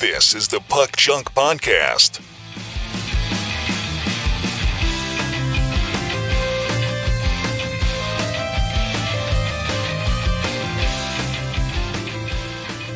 This is the Puck Junk Podcast.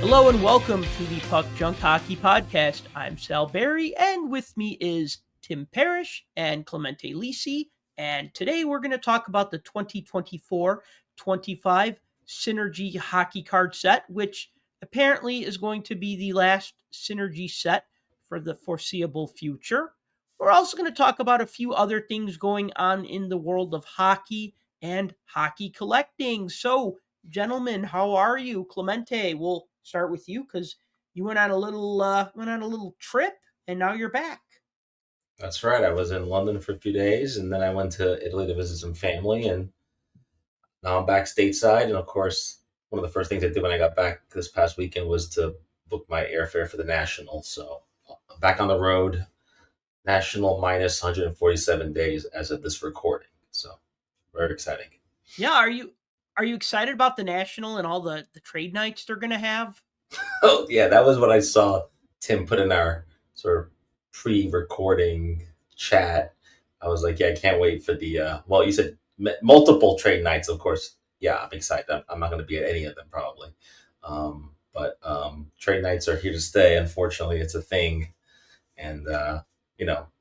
Hello and welcome to the Puck Junk Hockey Podcast. I'm Sal Berry, and with me is Tim Parrish and Clemente Lisi. And today we're going to talk about the 2024-25 Synergy Hockey Card Set, which apparently is going to be the last Synergy set for the foreseeable future. We're also going to talk about a few other things going on in the world of hockey and hockey collecting. So, gentlemen, how are you? Clemente, we'll start with you because you went on a little trip and now you're back. That's right. I was in London for a few days, and then I went to Italy to visit some family, and now I'm back stateside. And of course, one of the first things I did when I got back this past weekend was to book my airfare for the National. So I'm back on the road, National minus 147 days as of this recording. So very exciting. Yeah, are you excited about the National and all the trade nights they're going to have? Oh, yeah, that was what I saw Tim put in our sort of pre-recording chat. I was like, yeah, I can't wait for the, well, you said multiple trade nights, of course. Yeah, I'm excited. I'm not going to be at any of them probably. But trade nights are here to stay. Unfortunately, it's a thing. And,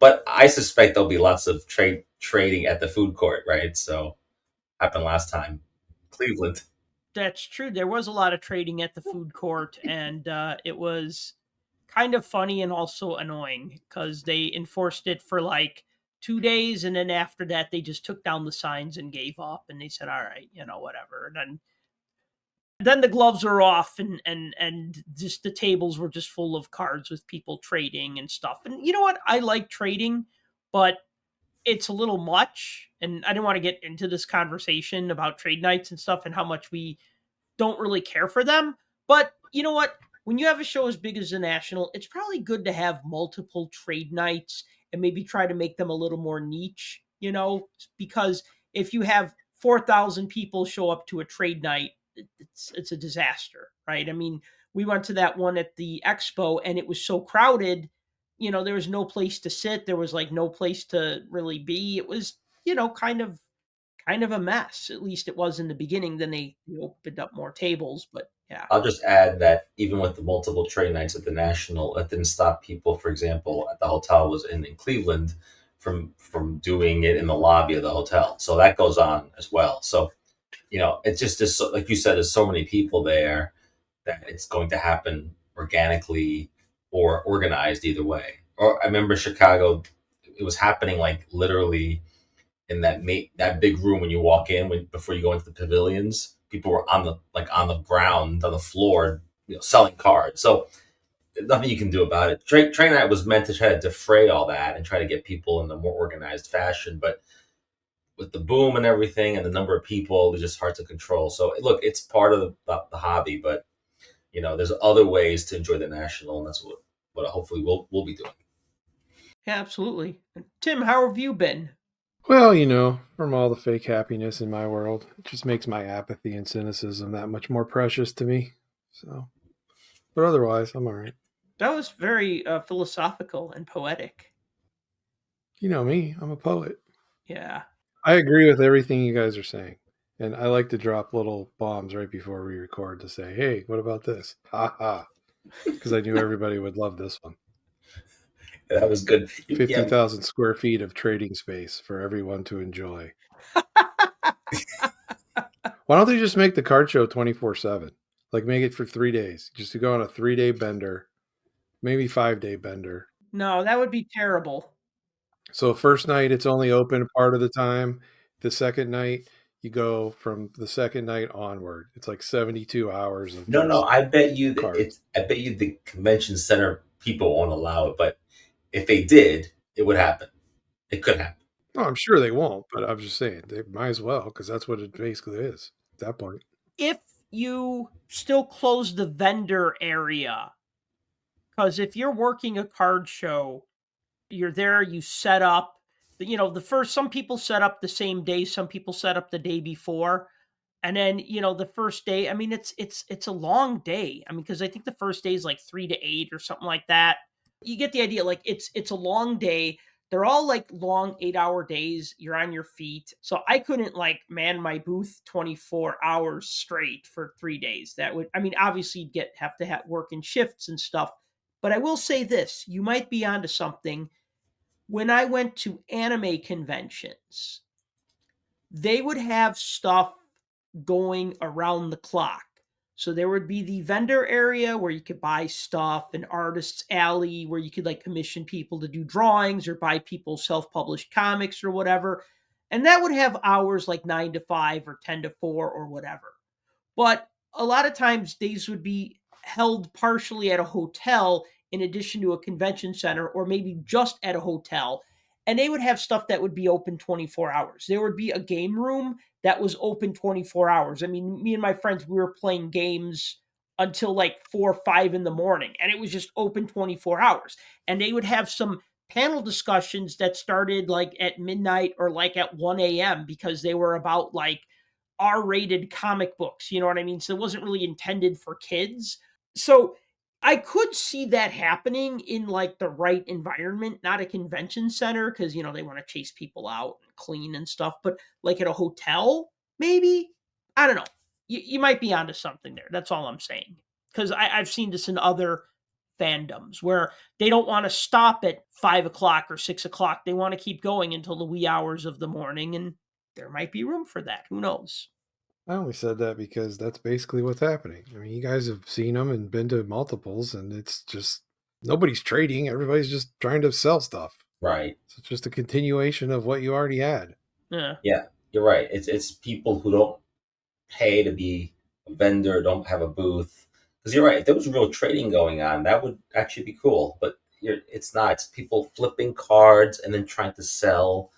but I suspect there'll be lots of trading at the food court, right? So happened last time. Cleveland. That's true. There was a lot of trading at the food court, and it was kind of funny and also annoying because they enforced it for like 2 days, and then after that, they just took down the signs and gave up, and they said, "All right, whatever." And then the gloves were off, and just the tables were just full of cards with people trading and stuff. And you know what? I like trading, but it's a little much, and I didn't want to get into this conversation about trade nights and stuff and how much we don't really care for them. But you know what? When you have a show as big as the National, it's probably good to have multiple trade nights and maybe try to make them a little more niche, because if you have 4,000 people show up to a trade night, it's a disaster, right? I mean, we went to that one at the expo and it was so crowded, there was no place to sit. There was like no place to really be. It was, kind of a mess. At least it was in the beginning. Then they opened up more tables, but yeah. I'll just add that even with the multiple trade nights at the National, it didn't stop people, for example, at the hotel was in Cleveland from doing it in the lobby of the hotel. So that goes on as well. So, it's just so, like you said, there's so many people there that it's going to happen organically or organized either way. Or I remember Chicago, it was happening like literally in that big room when you walk in before you go into the pavilions. People were on the ground on the floor, selling cards. So nothing you can do about it. Trade night was meant to try to defray all that and try to get people in a more organized fashion, but with the boom and everything and the number of people, it's just hard to control. So look, it's part of the hobby, but there's other ways to enjoy the National, and that's what hopefully we'll be doing. Yeah, absolutely. Tim, how have you been? Well, from all the fake happiness in my world, it just makes my apathy and cynicism that much more precious to me. So, but otherwise, I'm all right. That was very philosophical and poetic. You know me, I'm a poet. Yeah. I agree with everything you guys are saying. And I like to drop little bombs right before we record to say, hey, what about this? Ha ha. Because I knew everybody would love this one. That was good. 50,000 square feet of trading space for everyone to enjoy. Why don't they just make the card show 24/7? Like make it for 3 days. Just to go on a 3-day bender, maybe 5-day bender. No, that would be terrible. So first night, it's only open part of the time. The second night, you go from the second night onward. It's like 72 hours of No. I bet you the convention center people won't allow it, but if they did, it would happen. It could happen. No, I'm sure they won't, but I'm just saying they might as well because that's what it basically is at that point. If you still close the vendor area, because if you're working a card show, you're there, you set up, some people set up the same day, some people set up the day before. And then, the first day, I mean, it's a long day. I mean, because I think the first day is like 3 to 8 or something like that. You get the idea. Like it's a long day. They're all like long 8-hour days. You're on your feet. So I couldn't like man my booth 24 hours straight for 3 days. That would, I mean, obviously you'd have to work in shifts and stuff. But I will say this, you might be onto something. When I went to anime conventions, they would have stuff going around the clock. So there would be the vendor area where you could buy stuff, an artist's alley where you could like commission people to do drawings or buy people self-published comics or whatever. And that would have hours like 9 to 5 or 10 to 4 or whatever. But a lot of times these would be held partially at a hotel in addition to a convention center, or maybe just at a hotel. And they would have stuff that would be open 24 hours. There would be a game room that was open 24 hours. I mean, me and my friends, we were playing games until like 4 or 5 in the morning, and it was just open 24 hours. And they would have some panel discussions that started like at midnight or like at 1 a.m. because they were about like R-rated comic books. You know what I mean? So it wasn't really intended for kids. So I could see that happening in like the right environment, not a convention center, because they want to chase people out and clean and stuff, but like at a hotel, maybe. I don't know. You might be onto something there. That's all I'm saying. Because I've seen this in other fandoms where they don't want to stop at 5 o'clock or 6 o'clock. They want to keep going until the wee hours of the morning, and there might be room for that. Who knows? I only said that because that's basically what's happening. I mean, you guys have seen them and been to multiples, and it's just nobody's trading. Everybody's just trying to sell stuff. Right. So it's just a continuation of what you already had. Yeah. Yeah, you're right. It's people who don't pay to be a vendor, don't have a booth. Because you're right. If there was real trading going on, that would actually be cool. But it's not. It's people flipping cards and then trying to sell,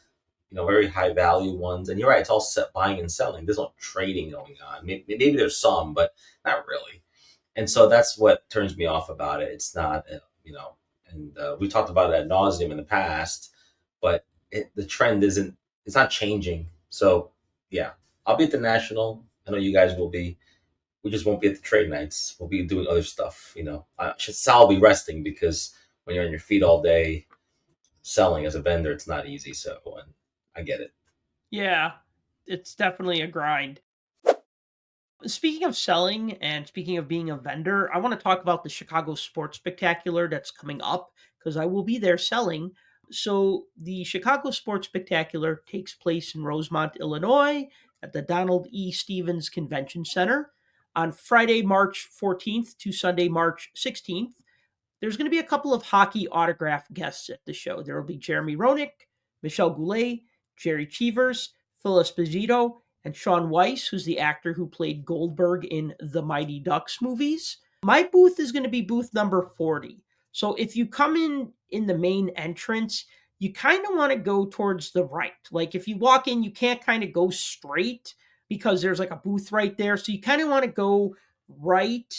very high value ones. And you're right, it's all buying and selling. There's no trading going on. Maybe there's some, but not really. And so that's what turns me off about it. It's not, and we talked about it ad nauseum in the past, but the trend it's not changing. So yeah, I'll be at the National. I know you guys will be. We just won't be at the trade nights. We'll be doing other stuff. Sal will be resting, because when you're on your feet all day selling as a vendor, it's not easy. So, and I get it. Yeah, it's definitely a grind. Speaking of selling and speaking of being a vendor, I want to talk about the Chicago Sports Spectacular that's coming up, because I will be there selling. So the Chicago Sports Spectacular takes place in Rosemont, Illinois at the Donald E. Stevens Convention Center on Friday, March 14th to Sunday, March 16th. There's going to be a couple of hockey autograph guests at the show. There will be Jeremy Roenick, Michelle Goulet, Jerry Cheevers, Phil Esposito, and Sean Weiss, who's the actor who played Goldberg in the Mighty Ducks movies. My booth is going to be booth number 40. So if you come in the main entrance, you kind of want to go towards the right. Like if you walk in, you can't kind of go straight because there's like a booth right there. So you kind of want to go right,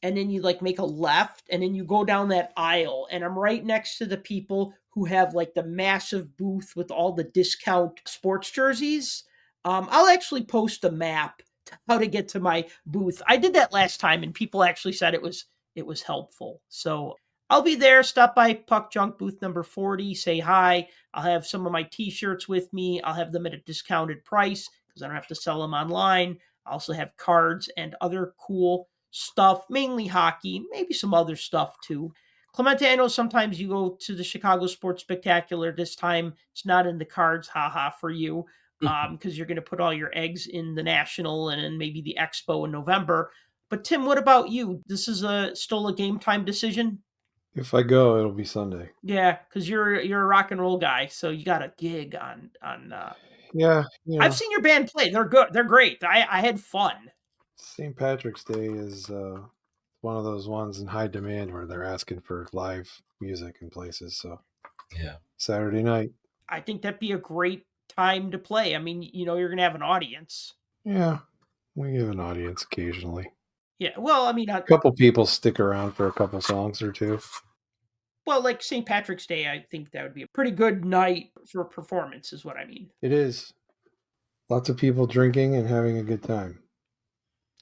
and then you like make a left, and then you go down that aisle. And I'm right next to the people who have like the massive booth with all the discount sports jerseys. I'll actually post a map to how to get to my booth. I did that last time, and people actually said it was helpful. So I'll be there. Stop by Puck Junk booth number 40. Say hi. I'll have some of my T-shirts with me. I'll have them at a discounted price because I don't have to sell them online. I also have cards and other cool stuff, mainly hockey, maybe some other stuff too. Clemente, I know sometimes you go to the Chicago Sports Spectacular. This time it's not in the cards, haha, for you, because you're going to put all your eggs in the National and maybe the Expo in November. But Tim, what about you? This is still a game time decision? If I go, it'll be Sunday. Yeah, because you're a rock and roll guy, so you got a gig on. Yeah. I've seen your band play. They're good. They're great. I had fun. St. Patrick's Day is one of those ones in high demand where they're asking for live music in places. So yeah, Saturday night. I think that'd be a great time to play. I mean, you're going to have an audience. Yeah, we have an audience occasionally. Yeah, well, I mean, a couple people stick around for a couple songs or two. Well, like St. Patrick's Day, I think that would be a pretty good night for a performance, is what I mean. It is. Lots of people drinking and having a good time.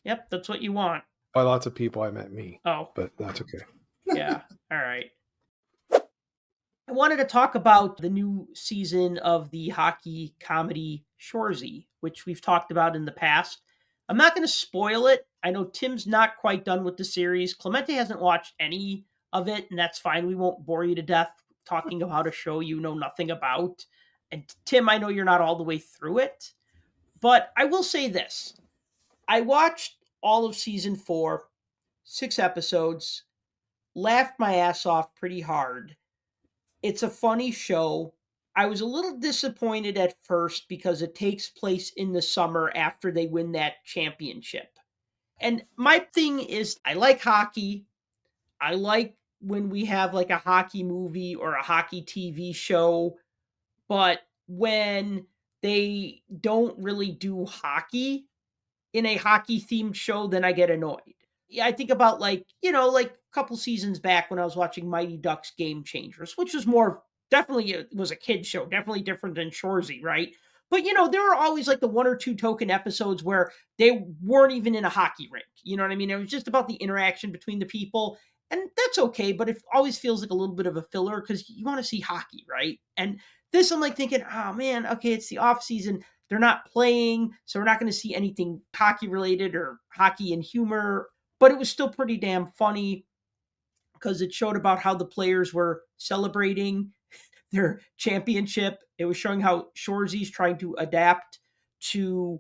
Yep, that's what you want. By lots of people, I meant me. Oh, But that's okay. yeah. All right. I wanted to talk about the new season of the hockey comedy Shoresy, which we've talked about in the past. I'm not going to spoil it. I know Tim's not quite done with the series. Clemente hasn't watched any of it, and that's fine. We won't bore you to death talking about a show you know nothing about. And Tim, I know you're not all the way through it, but I will say this. I watched all of season 4, 6 episodes, laughed my ass off pretty hard. It's a funny show. I was a little disappointed at first because it takes place in the summer after they win that championship. And my thing is, I like hockey. I like when we have like a hockey movie or a hockey TV show, but when they don't really do hockey in a hockey themed show, then I get annoyed. Yeah, I think about like a couple seasons back when I was watching Mighty Ducks Game Changers, which was more definitely it was a kid show, definitely different than Shoresy, right? But there were always like the one or two token episodes where they weren't even in a hockey rink. You know what I mean? It was just about the interaction between the people. And that's okay, but it always feels like a little bit of a filler because you want to see hockey, right? And this I'm like thinking, oh man, okay, it's the off season. They're not playing, so we're not going to see anything hockey related or hockey and humor. But it was still pretty damn funny because it showed about how the players were celebrating their championship. It was showing how Shoresy's trying to adapt to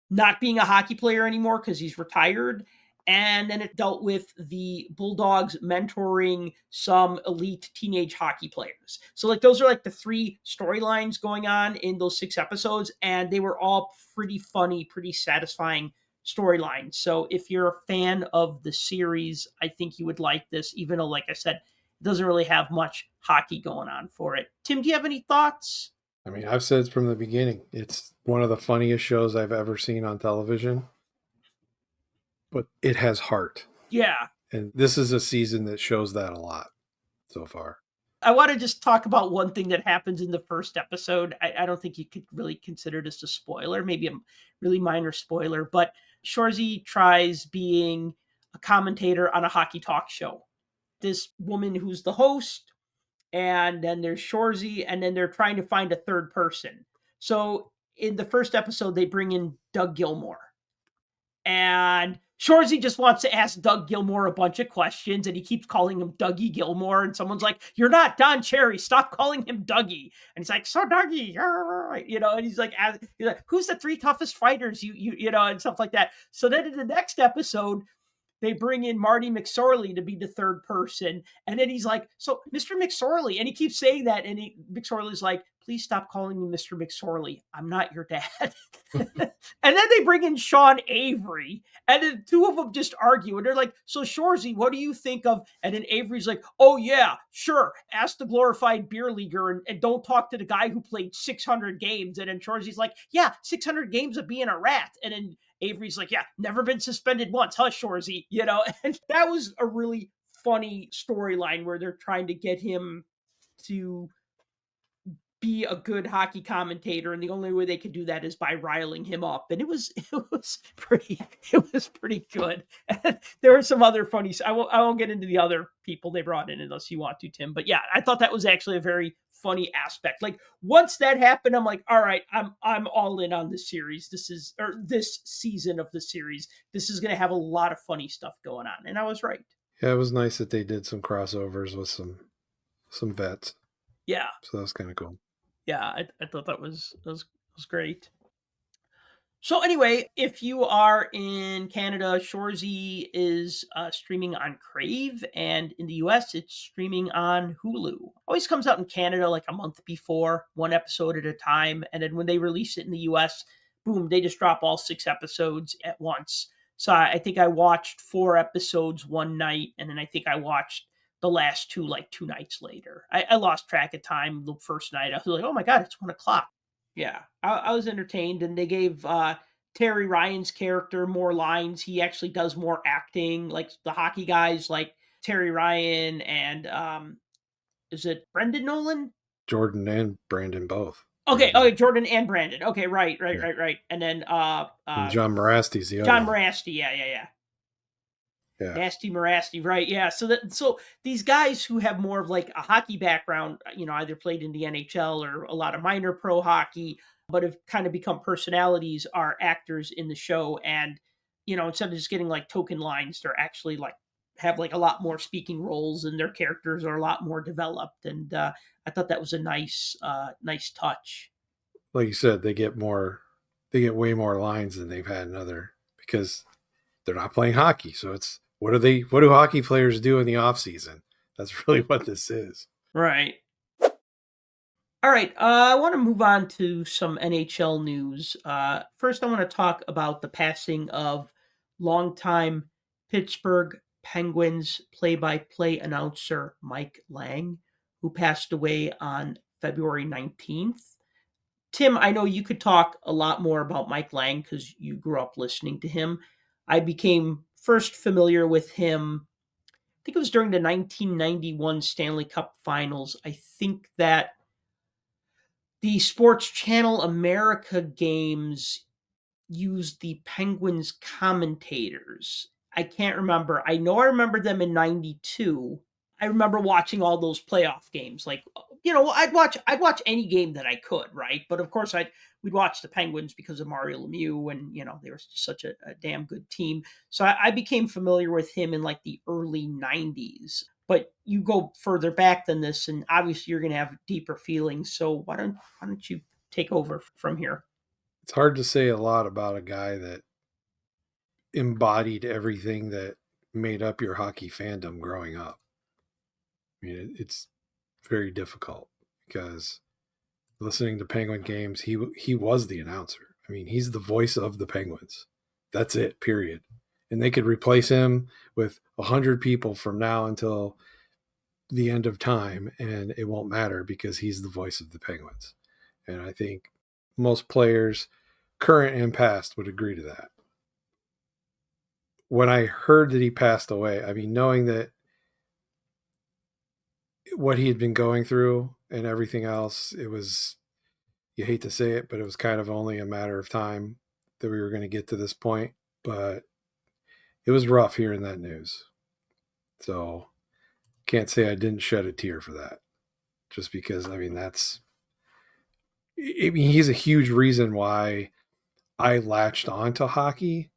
not being a hockey player anymore because he's retired. And then it dealt with the Bulldogs mentoring some elite teenage hockey players. So like those are like the 3 storylines going on in those 6 episodes. And they were all pretty funny, pretty satisfying storylines. So if you're a fan of the series, I think you would like this, even though, like I said, it doesn't really have much hockey going on for it. Tim, do you have any thoughts? I mean, I've said from the beginning, it's one of the funniest shows I've ever seen on television. But it has heart. Yeah. And this is a season that shows that a lot so far. I want to just talk about one thing that happens in the first episode. I don't think you could really consider this a spoiler, maybe a really minor spoiler, but Shoresy tries being a commentator on a hockey talk show. This woman who's the host, and then there's Shoresy, and then they're trying to find a third person. So in the first episode, they bring in Doug Gilmore. And Shoresy just wants to ask Doug Gilmore a bunch of questions, and he keeps calling him Dougie Gilmore. And someone's like, "You're not Don Cherry. Stop calling him Dougie." And he's like, "So Dougie," and he's like, "Who's the 3 toughest fighters?" And stuff like that. So then in the next episode, they bring in Marty McSorley to be the third person. And then he's like, "So Mr. McSorley," and he keeps saying that. And McSorley's like, "Please stop calling me Mr. McSorley. I'm not your dad." And then they bring in Sean Avery, and the 2 of them just argue. And they're like, "So Shoresy, what do you think of?" And then Avery's like, "Oh yeah, sure. Ask the glorified beer leaguer and don't talk to the guy who played 600 games. And then Shoresy's like, "Yeah, 600 games of being a rat." And then Avery's like, "Yeah, never been suspended once, huh, Shoresy?" And that was a really funny storyline where they're trying to get him to be a good hockey commentator, and the only way they could do that is by riling him up. And it was pretty good. And there were some other funny. I won't get into the other people they brought in unless you want to, Tim. But yeah, I thought that was actually a very funny aspect. Like once that happened, I'm like, all right, I'm all in on this series. This season of the series. This is going to have a lot of funny stuff going on, and I was right. Yeah, it was nice that they did some crossovers with some vets. Yeah. So that was kind of cool. Yeah, I thought that was great. So anyway, if you are in Canada, Shoresy is streaming on Crave, and in the US, it's streaming on Hulu. Always comes out in Canada like a month before, 1 episode at a time, and then when they release it in the US, boom, they just drop all 6 episodes at once. So I think I watched 4 episodes one night, and then I think I watched the last 2 like 2 nights later. I lost track of time the first night. I was like, oh my God, it's 1 o'clock. Yeah, I was entertained, and they gave Terry Ryan's character more lines. He actually does more acting, like the hockey guys, like Terry Ryan and is it Brendan Nolan? Jordan and Brandon both. Okay, Jordan and Brandon. Okay, right. And then And John Morasti's the other John one. Morasti, yeah. Yeah. Nasty Morasti, right? Yeah. So these guys who have more of like a hockey background, either played in the NHL or a lot of minor pro hockey, but have kind of become personalities, are actors in the show, and instead of just getting like token lines, they're actually like have like a lot more speaking roles, and their characters are a lot more developed. And I thought that was a nice touch. Like you said, they get way more lines than they've had in other, because they're not playing hockey. So it's what do hockey players do in the off season? That's really what this is. Right. All right. I want to move on to some NHL news. First, I want to talk about the passing of longtime Pittsburgh Penguins play-by-play announcer Mike Lange, who passed away on February 19th. Tim, I know you could talk a lot more about Mike Lange because you grew up listening to him. I became first familiar with him, I think it was during the 1991 Stanley Cup Finals. I think that the Sports Channel America games used the Penguins commentators. I can't remember. I know I remember them in 92. I remember watching all those playoff games. Like, I'd watch any game that I could, right? But of course we'd watch the Penguins because of Mario Lemieux, and they were such a damn good team. So I became familiar with him in like the early 90s. But you go further back than this, and obviously you're going to have deeper feelings. So why don't you take over from here? It's hard to say a lot about a guy that embodied everything that made up your hockey fandom growing up. I mean, it's very difficult because listening to Penguin games, he was the announcer. I mean, he's the voice of the Penguins. That's it, period. And they could replace him with 100 people from now until the end of time, and it won't matter because he's the voice of the Penguins. And I think most players, current and past, would agree to that. When I heard that he passed away, I mean, knowing that what he had been going through and everything else, it was, you hate to say it, but it was kind of only a matter of time that we were going to get to this point. But it was rough hearing that news. So can't say I didn't shed a tear for that. Just because, I mean, he's a huge reason why I latched onto hockey.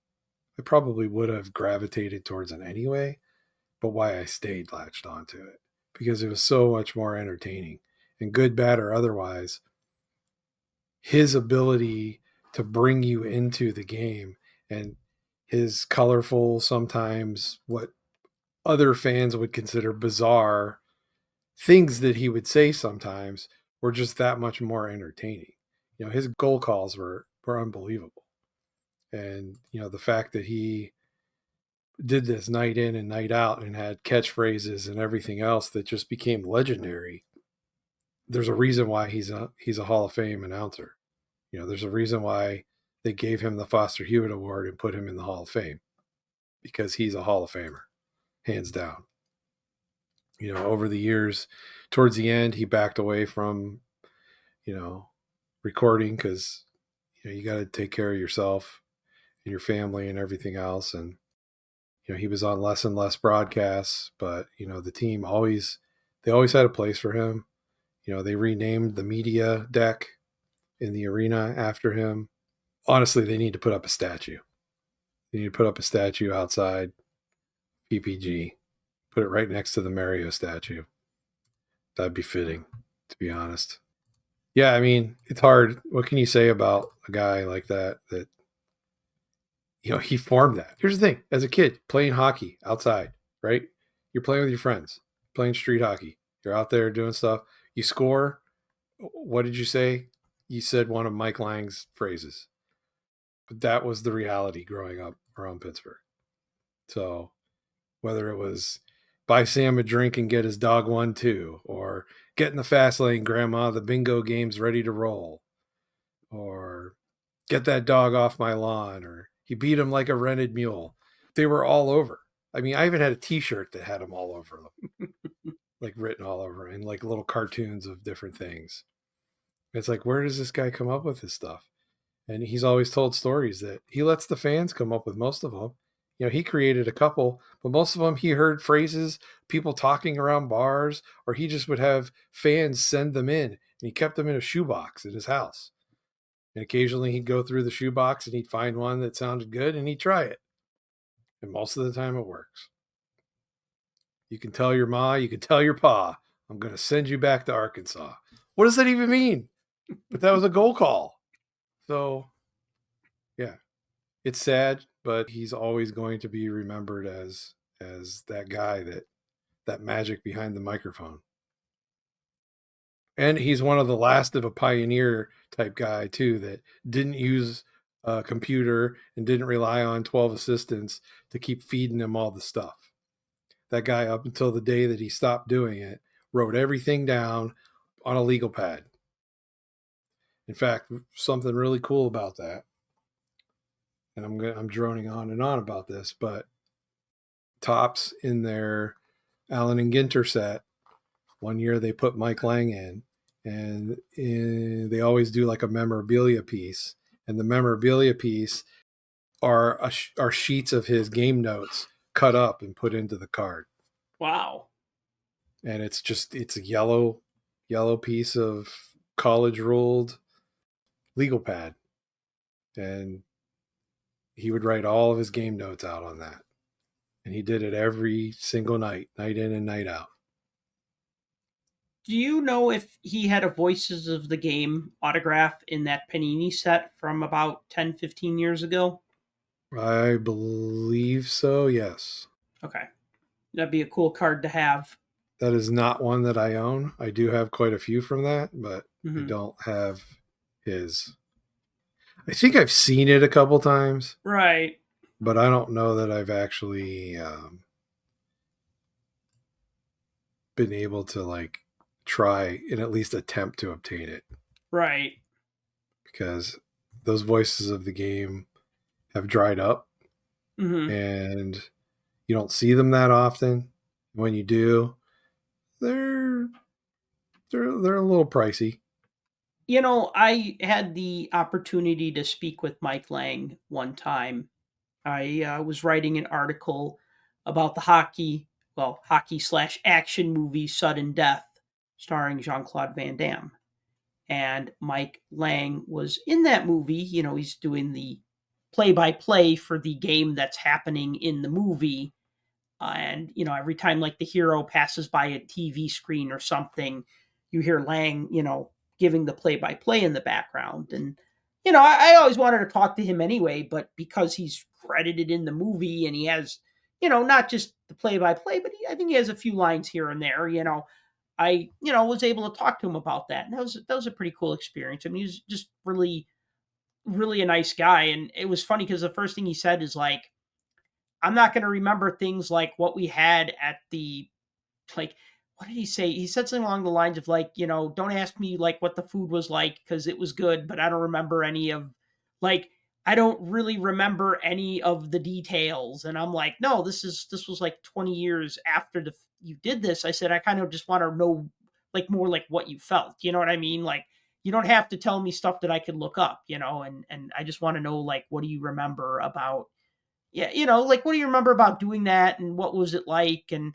I probably would have gravitated towards it anyway, but why I stayed latched onto it, because it was so much more entertaining, and good, bad, or otherwise, his ability to bring you into the game and his colorful, sometimes what other fans would consider bizarre things that he would say sometimes were just that much more entertaining. His goal calls were unbelievable. And, the fact that he did this night in and night out and had catchphrases and everything else that just became legendary. There's a reason why he's a Hall of Fame announcer. There's a reason why they gave him the Foster Hewitt Award and put him in the Hall of Fame, because he's a Hall of Famer, hands down. Over the years, towards the end, he backed away from, recording because, you got to take care of yourself and your family and everything else. And, he was on less and less broadcasts, but, the team always had a place for him. They renamed the media deck in the arena after him. Honestly, they need to put up a statue. They need to put up a statue outside PPG. Put it right next to the Mario statue. That'd be fitting, to be honest. Yeah, I mean, it's hard. What can you say about a guy like that he formed that? Here's the thing. As a kid, playing hockey outside, right? You're playing with your friends, playing street hockey. You're out there doing stuff. You score. What did you say? You said one of Mike Lange's phrases. But that was the reality growing up around Pittsburgh. So whether it was buy Sam a drink and get his dog one too, or get in the fast lane, grandma, the bingo game's ready to roll, or get that dog off my lawn, or he beat him like a rented mule. They were all over. I mean, I even had a t-shirt that had them all over them, like written all over, and like little cartoons of different things. It's like, where does this guy come up with this stuff? And he's always told stories that he lets the fans come up with most of them. He created a couple, but most of them he heard phrases, people talking around bars, or he just would have fans send them in, and he kept them in a shoebox at his house. And occasionally he'd go through the shoebox and he'd find one that sounded good and he'd try it. And most of the time it works. You can tell your ma, you can tell your pa, I'm going to send you back to Arkansas. What does that even mean? But that was a goal call. So, yeah, it's sad, but he's always going to be remembered as that guy, that magic behind the microphone. And he's one of the last of a pioneer type guy, too, that didn't use a computer and didn't rely on 12 assistants to keep feeding him all the stuff. That guy, up until the day that he stopped doing it, wrote everything down on a legal pad. In fact, something really cool about that, and I'm droning on and on about this, but Topps in their Allen and Ginter set, one year they put Mike Lange in, and they always do like a memorabilia piece, and the memorabilia piece are sheets of his game notes cut up and put into the card. Wow. And it's a yellow piece of college ruled legal pad, and he would write all of his game notes out on that, and he did it every single night in and night out. Do you know if he had a Voices of the Game autograph in that Panini set from about 10, 15 years ago? I believe so, yes. Okay. That'd be a cool card to have. That is not one that I own. I do have quite a few from that, but I don't have his. I think I've seen it a couple times. Right. But I don't know that I've actually been able to try and at least attempt to obtain it. Right. Because those Voices of the Game have dried up, and you don't see them that often. When you do, they're a little pricey. I had the opportunity to speak with Mike Lange one time. I was writing an article about the hockey/action movie Sudden Death, starring Jean-Claude Van Damme. And Mike Lange was in that movie. He's doing the play-by-play for the game that's happening in the movie. And, every time the hero passes by a TV screen or something, you hear Lange, giving the play-by-play in the background. And, I always wanted to talk to him anyway, but because he's credited in the movie and he has, not just the play-by-play, but I think he has a few lines here and there, I, was able to talk to him about that. And that was a pretty cool experience. I mean, he was just really, really a nice guy. And it was funny because the first thing he said is I'm not going to remember things like what we had at the, what did he say? He said something along the lines of don't ask me what the food was like because it was good, but I don't remember any of I don't really remember any of the details. And I'm like, no, this was 20 years after you did this. I said, I kind of just want to know more what you felt. You know what I mean? You don't have to tell me stuff that I could look up, and I just want to know what do you remember about, what do you remember about doing that and what was it like? And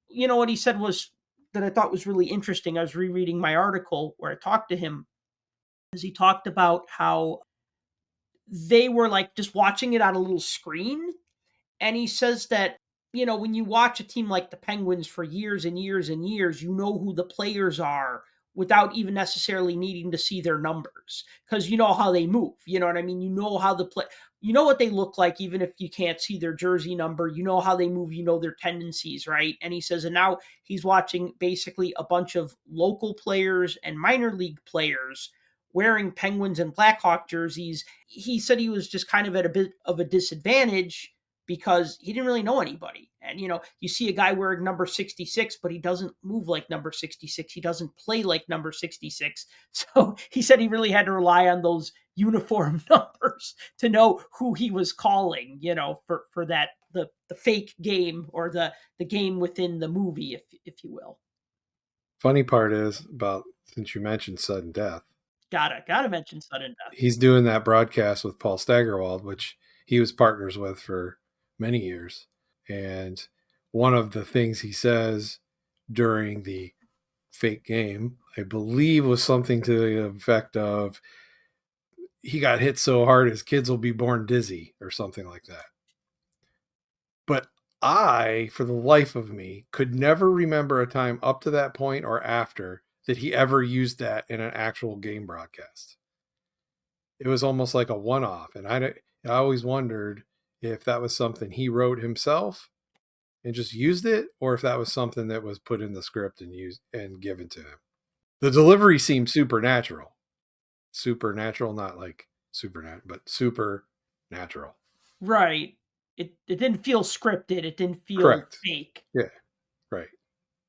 what he said was that I thought was really interesting. I was rereading my article where I talked to him, as he talked about how they were just watching it on a little screen. And he says that, when you watch a team like the Penguins for years and years and years, you know who the players are without even necessarily needing to see their numbers because you know how they move. You know what I mean? You know how you know what they look like, even if you can't see their jersey number, you know how they move, you know their tendencies, right? And he says, and now he's watching basically a bunch of local players and minor league players wearing Penguins and Blackhawk jerseys. He said he was just kind of at a bit of a disadvantage because he didn't really know anybody. And, you see a guy wearing number 66, but he doesn't move like number 66. He doesn't play like number 66. So he said he really had to rely on those uniform numbers to know who he was calling, for that, the fake game or the game within the movie, if you will. Funny part is since you mentioned Sudden Death, Gotta mention sudden death. He's doing that broadcast with Paul Steigerwald, which he was partners with for many years. And one of the things he says during the fake game, I believe, was something to the effect of, he got hit so hard his kids will be born dizzy or something like that. But I, for the life of me, could never remember a time up to that point or after that he ever used that in an actual game broadcast. It was almost like a one-off. And I always wondered if that was something he wrote himself and just used it, or if that was something that was put in the script and used and given to him. The delivery seemed supernatural. Supernatural, not like supernatural, but supernatural. Right. It didn't feel scripted. It didn't feel Correct. fake. Yeah, right.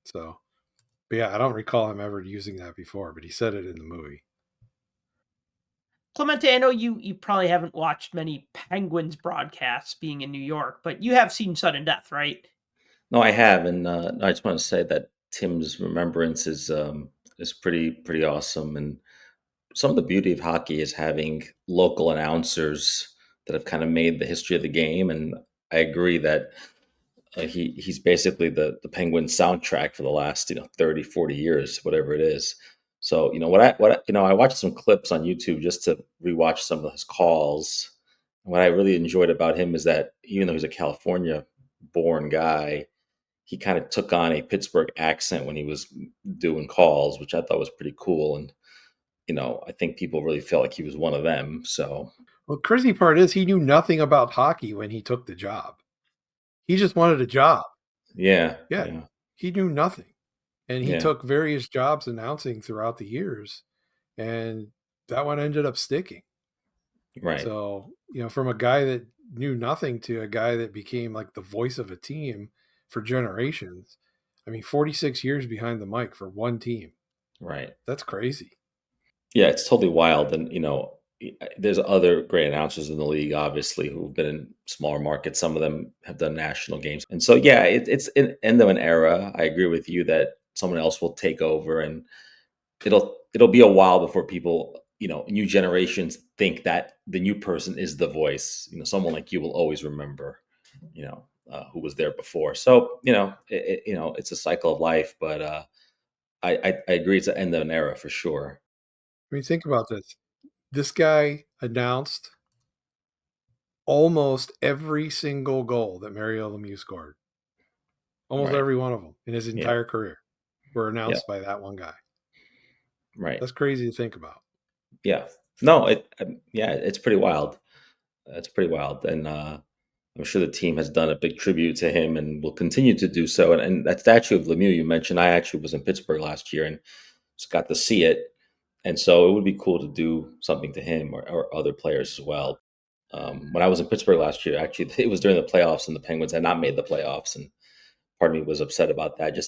So, but yeah, I don't recall him ever using that before, but he said it in the movie. Clemente, I know you probably haven't watched many Penguins broadcasts being in New York, but you have seen sudden death, right? No, I have, and I just want to say that Tim's remembrance is pretty awesome, and some of the beauty of hockey is having local announcers that have kind of made the history of the game. And I agree that he's basically the Penguin soundtrack for the last 30, 40 years, whatever it is. So I watched some clips on YouTube just to rewatch some of his calls. What I really enjoyed about him is that even though he's a California born guy, he kind of took on a Pittsburgh accent when he was doing calls, which I thought was pretty cool. And I think people really felt like he was one of them. So, well, crazy part is he knew nothing about hockey when he took the job. He just wanted a job. Yeah. He knew nothing. And he Yeah. took various jobs announcing throughout the years. And that one ended up sticking. Right. So, from a guy that knew nothing to a guy that became like the voice of a team for generations. I mean, 46 years behind the mic for one team. Right. That's crazy. Yeah, it's totally wild. And, there's other great announcers in the league, obviously, who've been in smaller markets. Some of them have done national games. And so, yeah, it's an end of an era. I agree with you that someone else will take over, and it'll be a while before people, new generations think that the new person is the voice. Someone like you will always remember, who was there before. So, it's a cycle of life, but I agree it's the end of an era for sure. I mean, think about this. This guy announced almost every single goal that Mario Lemieux scored. Almost Right. every one of them in his entire career were announced Yeah. by that one guy. Right. That's crazy to think about. Yeah. No, it's pretty wild. It's pretty wild. And I'm sure the team has done a big tribute to him and will continue to do so. And that statue of Lemieux you mentioned, I actually was in Pittsburgh last year and just got to see it. And so it would be cool to do something to him or other players as well. When I was in Pittsburgh last year, actually, it was during the playoffs and the Penguins had not made the playoffs. And part of me was upset about that.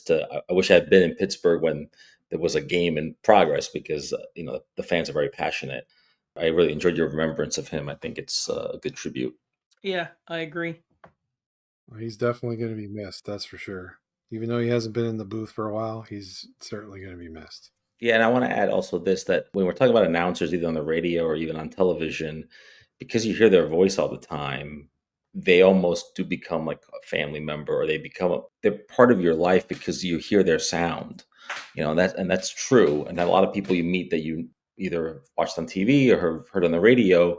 I wish I had been in Pittsburgh when there was a game in progress because, the fans are very passionate. I really enjoyed your remembrance of him. I think it's a good tribute. Yeah, I agree. Well, he's definitely going to be missed. That's for sure. Even though he hasn't been in the booth for a while, he's certainly going to be missed. Yeah, and I want to add also this, that when we're talking about announcers, either on the radio or even on television, because you hear their voice all the time, they almost do become like a family member, or they're part of your life because you hear their sound, that's true. And a lot of people you meet that you either watched on TV or have heard on the radio,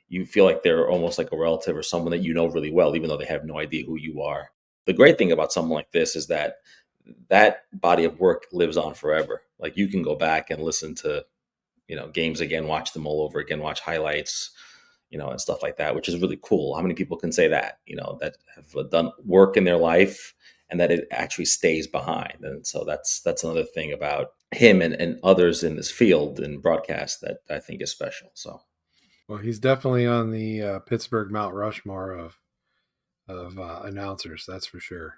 you feel like they're almost like a relative or someone that you know really well, even though they have no idea who you are. The great thing about someone like this is that body of work lives on forever. Like you can go back and listen to, games again, watch them all over again, watch highlights, and stuff like that, which is really cool. How many people can say that, that have done work in their life and that it actually stays behind? And so that's another thing about him and others in this field and broadcast that I think is special. So, well, he's definitely on the Pittsburgh Mount Rushmore of announcers. That's for sure.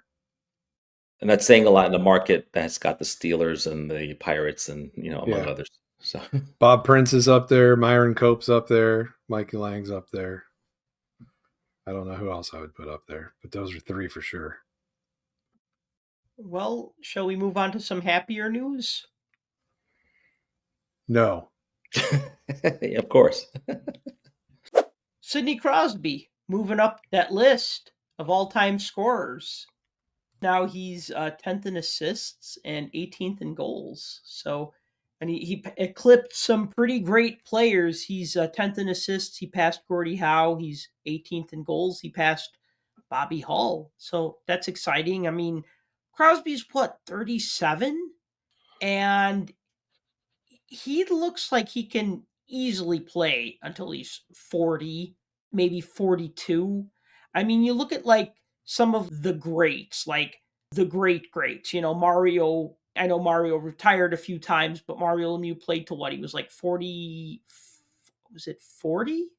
And that's saying a lot in the market that's got the Steelers and the Pirates and, among others. So Bob Prince is up there. Myron Cope's up there. Mike Lange's up there. I don't know who else I would put up there, but those are three for sure. Well, shall we move on to some happier news? No. Yeah, of course. Sidney Crosby moving up that list of all-time scorers. Now he's 10th in assists and 18th in goals. So, and he eclipsed some pretty great players. He's 10th in assists. He passed Gordie Howe. He's 18th in goals. He passed Bobby Hull. So that's exciting. I mean, Crosby's what, 37? And he looks like he can easily play until he's 40, maybe 42. I mean, you look at like some of the greats, like the greats, Mario. I know Mario retired a few times, but Mario Lemieux played till what? He was like 40. Was it 40?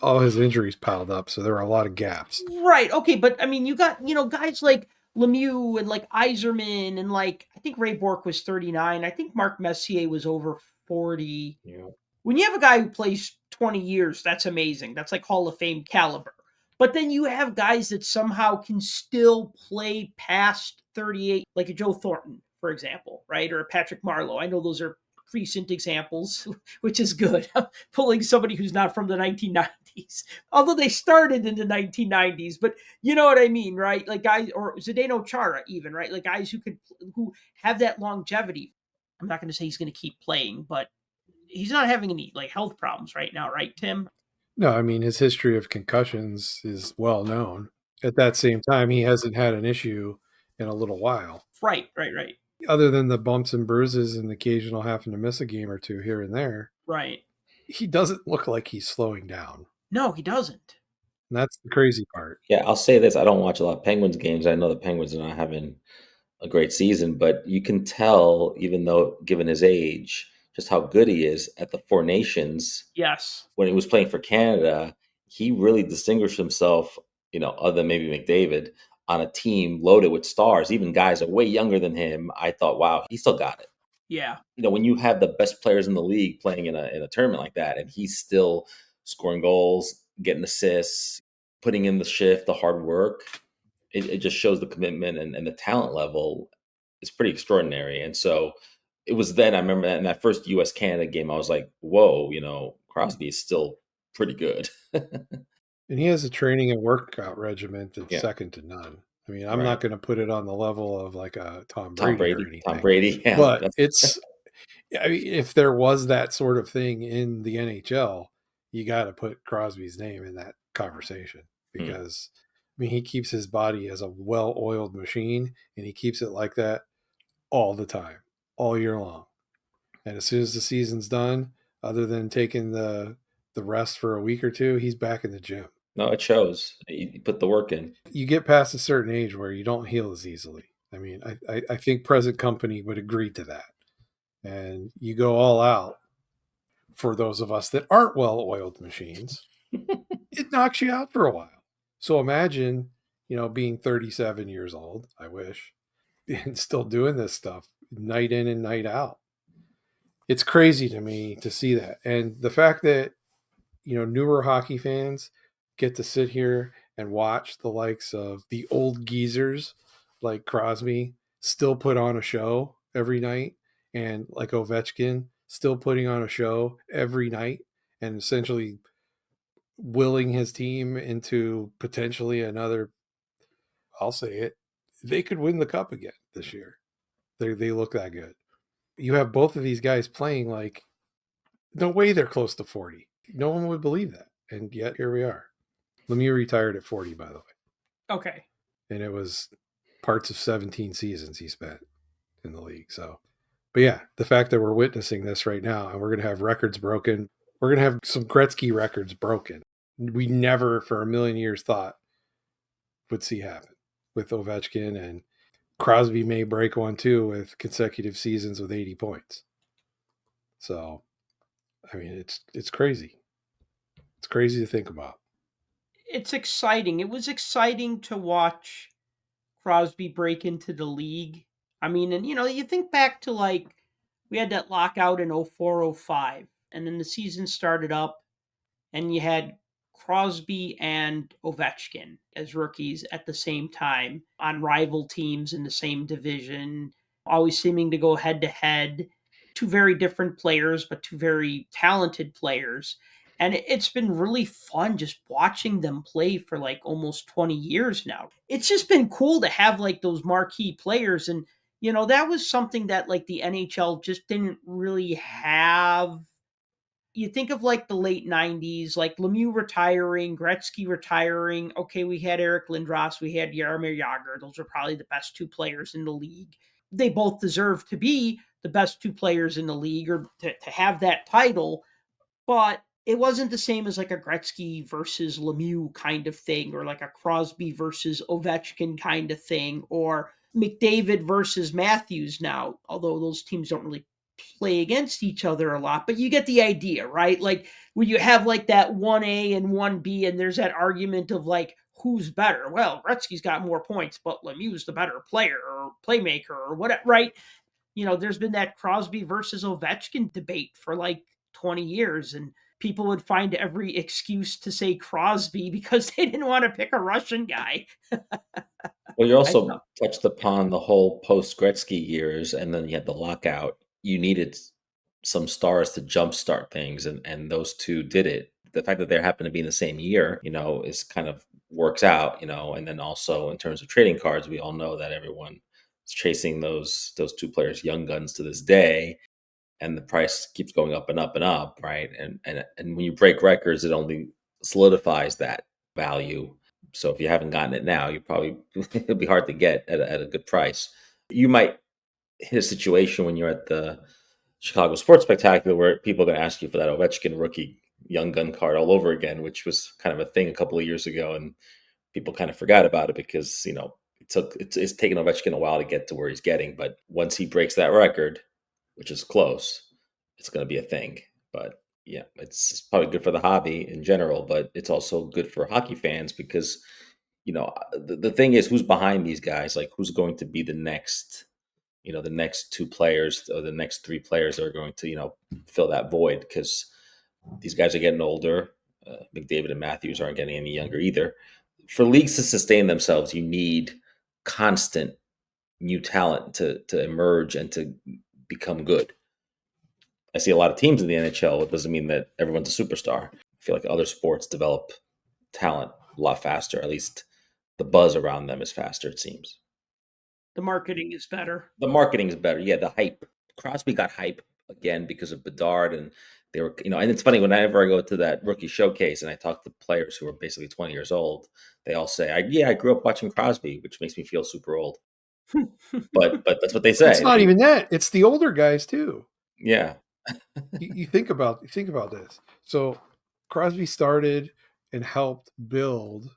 All his injuries piled up, so there were a lot of gaps. Right. Okay. But I mean, you got, guys like Lemieux and like Iserman and like, I think Ray Bork was 39. I think Marc Messier was over 40. Yeah. When you have a guy who plays 20 years, that's amazing. That's like Hall of Fame caliber. But then you have guys that somehow can still play past 38, like a Joe Thornton, for example, right? Or a Patrick Marleau. I know those are recent examples, which is good. I'm pulling somebody who's not from the 1990s, although they started in the 1990s. But you know what I mean, right? Like guys, or Zdeno Chara, even, right? Like guys who have that longevity. I'm not going to say he's going to keep playing, but he's not having any like health problems right now, right, Tim? No, I mean, his history of concussions is well known. At that same time, he hasn't had an issue in a little while. Right. Other than the bumps and bruises and occasional having to miss a game or two here and there, Right. he doesn't look like he's slowing down. No, he doesn't. And that's the crazy part. Yeah, I'll say this. I don't watch a lot of Penguins games. I know the Penguins are not having a great season, but you can tell, even though given his age, just how good he is at the Four Nations. Yes. When he was playing for Canada, he really distinguished himself, other than maybe McDavid, on a team loaded with stars, even guys that are way younger than him. I thought, wow, he still got it. Yeah. When you have the best players in the league playing in a tournament like that, and he's still scoring goals, getting assists, putting in the shift, the hard work, it just shows the commitment and the talent level is pretty extraordinary. And so it was then I remember in that first US Canada game, I was like, whoa, Crosby is still pretty good. And he has a training and workout regimen that's second to none. I mean, I'm not going to put it on the level of like a Tom Brady or anything. Tom Brady, yeah, but I mean, if there was that sort of thing in the NHL, you got to put Crosby's name in that conversation because, I mean, he keeps his body as a well-oiled machine, and he keeps it like that all the time, all year long. And as soon as the season's done, other than taking the rest for a week or two, he's back in the gym. No, it shows. You put the work in. You get past a certain age where you don't heal as easily. I mean, I think present company would agree to that. And you go all out for those of us that aren't well-oiled machines. It knocks you out for a while. So imagine, being 37 years old, I wish, and still doing this stuff night in and night out. It's crazy to me to see that. And the fact that, newer hockey fans get to sit here and watch the likes of the old geezers like Crosby still put on a show every night, and like Ovechkin still putting on a show every night and essentially willing his team into potentially another, I'll say it, they could win the cup again this year. They look that good. You have both of these guys playing like, no way they're close to 40. No one would believe that. And yet here we are. Lemieux retired at 40, by the way. Okay. And it was parts of 17 seasons he spent in the league. So, but yeah, the fact that we're witnessing this right now and we're going to have records broken, we're going to have some Gretzky records broken. We never for a million years thought would see happen with Ovechkin, and Crosby may break one too with consecutive seasons with 80 points. So, I mean, it's crazy. It's crazy to think about. It's exciting. It was exciting to watch Crosby break into the league. I mean, and you think back to like we had that lockout in 04-05, and then the season started up and you had Crosby and Ovechkin as rookies at the same time on rival teams in the same division, always seeming to go head to head. two very different players, but two very talented players. And it's been really fun just watching them play for like almost 20 years now. It's just been cool to have like those marquee players. And, that was something that like the NHL just didn't really have. You think of like the late 90s, like Lemieux retiring, Gretzky retiring. Okay, we had Eric Lindros, we had Jaromir Jagr. Those are probably the best two players in the league. They both deserve to be the best two players in the league or to have that title, but it wasn't the same as like a Gretzky versus Lemieux kind of thing, or like a Crosby versus Ovechkin kind of thing, or McDavid versus Matthews now, although those teams don't really play against each other a lot, but you get the idea, right? Like when you have like that 1A and 1B, and there's that argument of like, who's better? Well, Gretzky's got more points, but Lemieux's the better player or playmaker or whatever, right? There's been that Crosby versus Ovechkin debate for like 20 years, and people would find every excuse to say Crosby because they didn't want to pick a Russian guy. Well, you also touched upon the whole post-Gretzky years, and then you had the lockout. You needed some stars to jumpstart things, and those two did it. The fact that they happen to be in the same year, is kind of works out, and then also in terms of trading cards, we all know that everyone is chasing those two players, young guns, to this day, and the price keeps going up and up and up, right? And when you break records, it only solidifies that value. So if you haven't gotten it now, you probably it'll be hard to get at a good price. You might hit a situation when you're at the Chicago Sports Spectacular where people are going to ask you for that Ovechkin rookie young gun card all over again, which was kind of a thing a couple of years ago, and people kind of forgot about it because it's taken Ovechkin a while to get to where he's getting, but once he breaks that record, which is close, it's going to be a thing. But yeah, it's probably good for the hobby in general, but it's also good for hockey fans because, the thing is, who's behind these guys? Like, who's going to be the next two players or the next three players that are going to, fill that void? Because these guys are getting older. McDavid and Matthews aren't getting any younger either. For leagues to sustain themselves, you need constant new talent to emerge and to become good. I see a lot of teams in the NHL. It doesn't mean that everyone's a superstar. I feel like other sports develop talent a lot faster. At least the buzz around them is faster, it seems. The marketing is better. The marketing is better. Yeah, the hype. Crosby got hype again because of Bedard, and they were, and it's funny, whenever I go to that rookie showcase and I talk to players who are basically 20 years old, they all say, I grew up watching Crosby, which makes me feel super old. but that's what they say. It's not even that. It's the older guys too. Yeah. you think about this. So Crosby started and helped build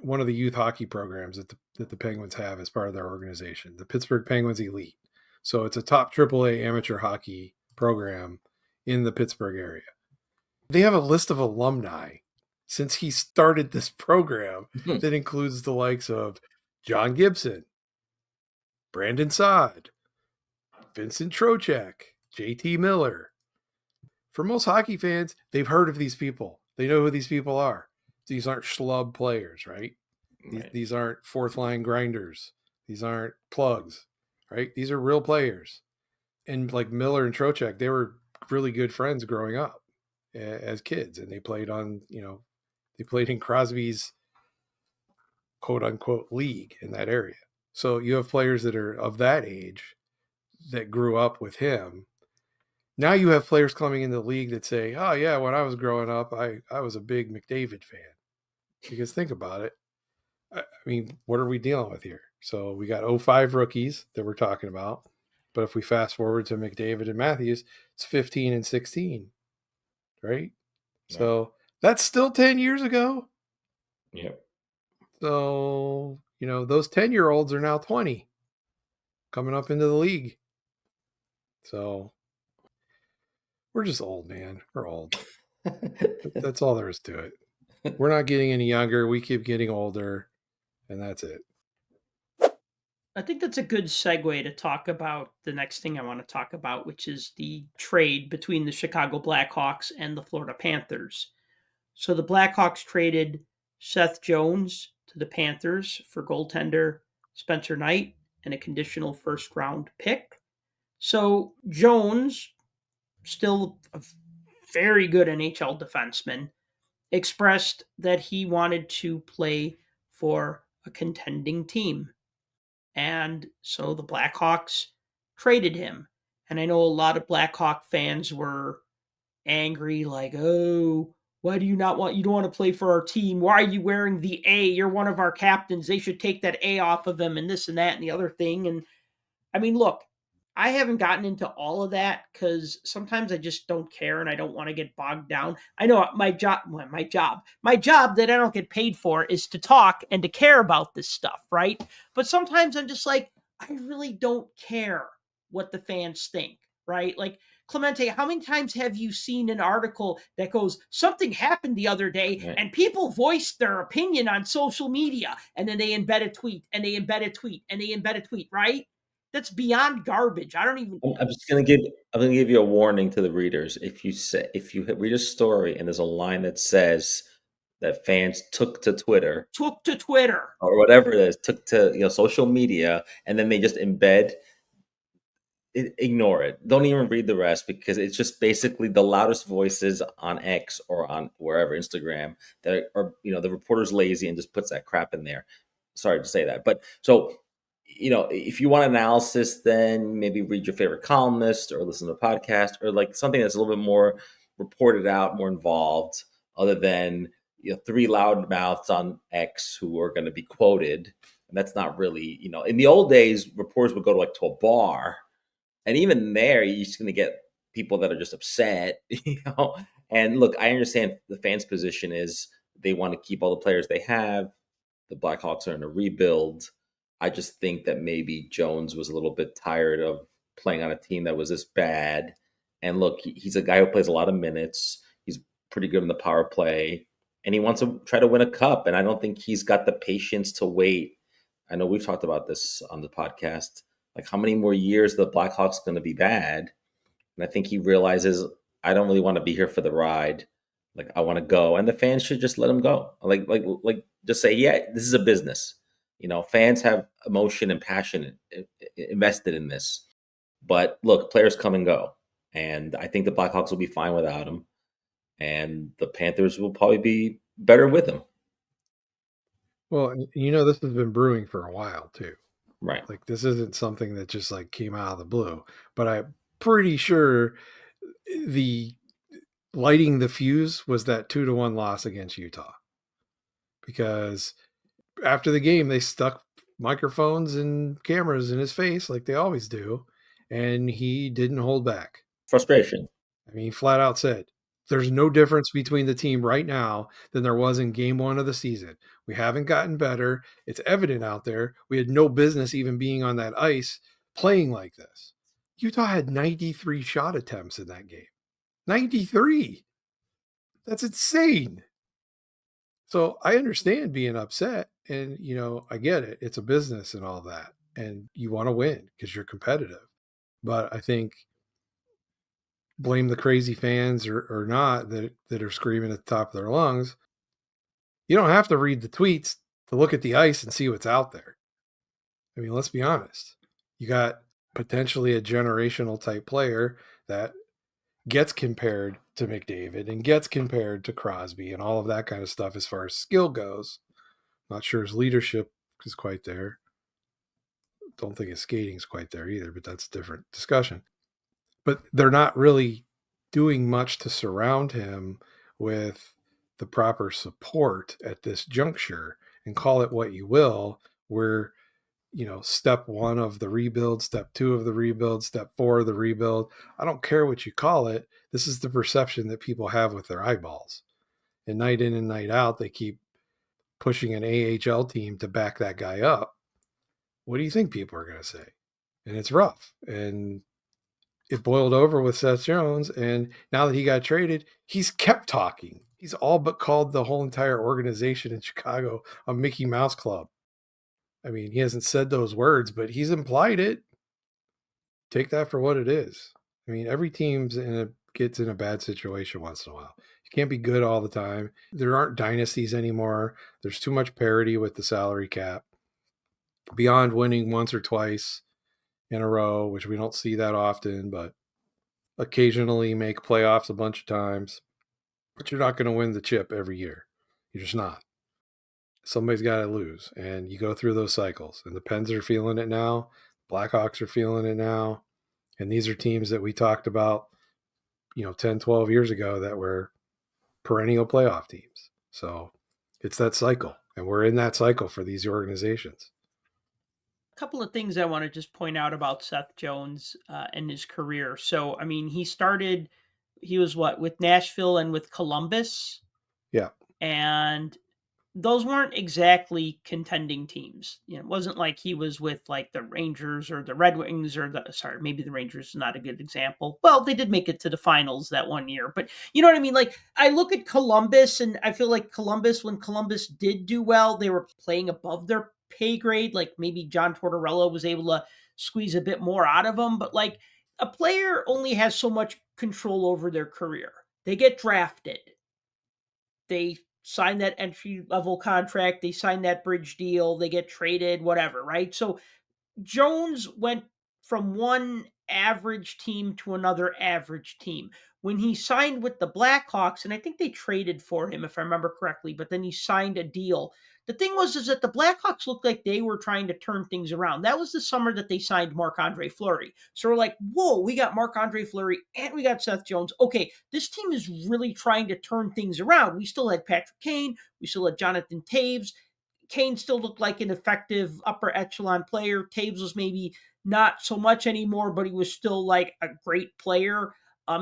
one of the youth hockey programs that the Penguins have as part of their organization, the Pittsburgh Penguins Elite. So it's a top AAA amateur hockey program in the Pittsburgh area. They have a list of alumni since he started this program that includes the likes of John Gibson, Brandon Saad, Vincent Trocheck, JT Miller. For most hockey fans, they've heard of these people. They know who these people are. These aren't schlub players, right? These aren't fourth line grinders. These aren't plugs, right? These are real players. And like Miller and Trocheck, they were really good friends growing up as kids. And they played on, they played in Crosby's quote unquote league in that area. So you have players that are of that age that grew up with him. Now you have players coming in the league that say, oh yeah, when I was growing up, I was a big McDavid fan. Because think about it. I mean, what are we dealing with here? So we got 05 rookies that we're talking about. But if we fast forward to McDavid and Matthews, it's 15 and 16, right? Yeah. So that's still 10 years ago. Yep. So, those 10-year-olds are now 20 coming up into the league. So we're just old, man. We're old. That's all there is to it. We're not getting any younger. We keep getting older, and that's it. I think that's a good segue to talk about the next thing I want to talk about, which is the trade between the Chicago Blackhawks and the Florida Panthers. So the Blackhawks traded Seth Jones to the Panthers for goaltender Spencer Knight and a conditional first-round pick. So Jones, still a very good NHL defenseman, expressed that he wanted to play for a contending team. And so the Blackhawks traded him. And I know a lot of Blackhawk fans were angry, like, oh, why do you not want, you don't want to play for our team? Why are you wearing the A? You're one of our captains. They should take that A off of him, and this and that and the other thing. And I mean, look, I haven't gotten into all of that because sometimes I just don't care and I don't want to get bogged down. I know my job that I don't get paid for is to talk and to care about this stuff, right? But sometimes I'm just like, I really don't care what the fans think, right? Like, Clemente, how many times have you seen an article that goes, something happened the other day, Right. and people voiced their opinion on social media, and then they embed a tweet, and they embed a tweet, and they embed a tweet, right? That's beyond garbage. I don't even. I'm gonna give you a warning to the readers. If you read a story and there's a line that says that fans took to Twitter or whatever it is, took to social media, and then they just embed ignore it. Don't even read the rest, because it's just basically the loudest voices on X or on wherever, Instagram, that are, the reporter's lazy and just puts that crap in there. Sorry to say that. But so, if you want analysis, then maybe read your favorite columnist or listen to a podcast or like something that's a little bit more reported out, more involved, other than three loud mouths on X who are going to be quoted. And that's not really, in the old days, reporters would go to a bar. And even there, you're just going to get people that are just upset, And look, I understand the fans' position is they want to keep all the players they have. The Blackhawks are in a rebuild. I just think that maybe Jones was a little bit tired of playing on a team that was this bad. And look, he's a guy who plays a lot of minutes. He's pretty good in the power play. And he wants to try to win a cup. And I don't think he's got the patience to wait. I know we've talked about this on the podcast. Like, how many more years the Blackhawks going to be bad? And I think he realizes, I don't really want to be here for the ride. Like, I want to go, and the fans should just let him go. Like, just say, yeah, this is a business. Fans have emotion and passion invested in this. But look, players come and go, and I think the Blackhawks will be fine without him, and the Panthers will probably be better with him. Well, this has been brewing for a while too. Right. Like, this isn't something that just came out of the blue, but I'm pretty sure the lighting the fuse was that 2-1 loss against Utah, because after the game, they stuck microphones and cameras in his face like they always do, and he didn't hold back. Frustration. I mean, he flat out said, there's no difference between the team right now than there was in game 1 of the season. We haven't gotten better. It's evident out there. We had no business even being on that ice playing like this. Utah had 93 shot attempts in that game. 93. That's insane. So I understand being upset, and, I get it. It's a business and all that, and you want to win because you're competitive. But I think, blame the crazy fans or not that are screaming at the top of their lungs, you don't have to read the tweets to look at the ice and see what's out there. I mean, let's be honest. You got potentially a generational type player that gets compared to McDavid and gets compared to Crosby and all of that kind of stuff as far as skill goes. Not sure his leadership is quite there. Don't think his skating is quite there either, but that's a different discussion. But they're not really doing much to surround him with the proper support at this juncture, and call it what you will. We're, step 1 of the rebuild, step 2 of the rebuild, step 4 of the rebuild. I don't care what you call it. This is the perception that people have with their eyeballs. And night in and night out, they keep pushing an AHL team to back that guy up. What do you think people are going to say? And it's rough. And it boiled over with Seth Jones. And now that he got traded, he's kept talking. He's all but called the whole entire organization in Chicago a Mickey Mouse Club. I mean, he hasn't said those words, but he's implied it. Take that for what it is. I mean, every team gets in a bad situation once in a while. You can't be good all the time. There aren't dynasties anymore. There's too much parity with the salary cap. Beyond winning once or twice, in a row, which we don't see that often, but occasionally make playoffs a bunch of times. But you're not going to win the chip every year. You're just not. Somebody's got to lose, and you go through those cycles. And the Pens are feeling it now. Blackhawks are feeling it now. And these are teams that we talked about, 10, 12 years ago that were perennial playoff teams. So it's that cycle, and we're in that cycle for these organizations. A couple of things I want to just point out about Seth Jones and his career. So, I mean, he was with Nashville and with Columbus. Yeah. And those weren't exactly contending teams. It wasn't like he was with like the Rangers or the Red Wings maybe the Rangers is not a good example. Well, they did make it to the finals that one year, but you know what I mean? Like I look at Columbus and I feel like when Columbus did do well, they were playing above their pay grade. Like maybe John Tortorella was able to squeeze a bit more out of them, but like a player only has so much control over their career. They get drafted. They sign that entry level contract, they sign that bridge deal, they get traded, whatever, right? So Jones went from one average team to another average team. When he signed with the Blackhawks, and I think they traded for him if I remember correctly, but then he signed a deal. The thing is that the Blackhawks looked like they were trying to turn things around. That was the summer that they signed Marc-Andre Fleury. So we're like, whoa, we got Marc-Andre Fleury and we got Seth Jones. Okay, this team is really trying to turn things around. We still had Patrick Kane. We still had Jonathan Taves. Kane still looked like an effective upper echelon player. Taves was maybe not so much anymore, but he was still like a great player.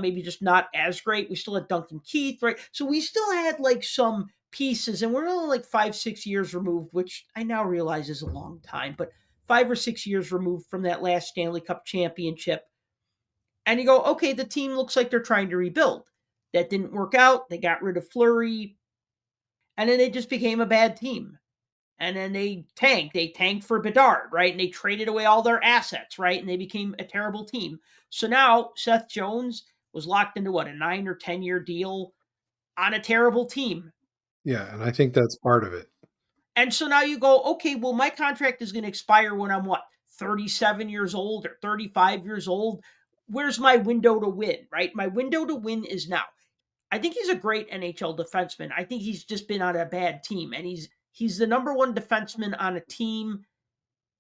Maybe just not as great. We still had Duncan Keith, right? So we still had like some pieces, and we're only like 5-6 years removed, which I now realize is a long time, but 5 or 6 years removed from that last Stanley Cup championship. And you go, okay, the team looks like they're trying to rebuild. That didn't work out. They got rid of Fleury, and then they just became a bad team. And then they tanked. They tanked for Bedard, right? And they traded away all their assets, right? And they became a terrible team. So now Seth Jones was locked into a 9 or 10 year deal on a terrible team. Yeah, and I think that's part of it. And so now you go, okay, well, my contract is going to expire when I'm 37 years old or 35 years old. Where's my window to win, right? My window to win is now. I think he's a great NHL defenseman. I think he's just been on a bad team, and he's the number one defenseman on a team,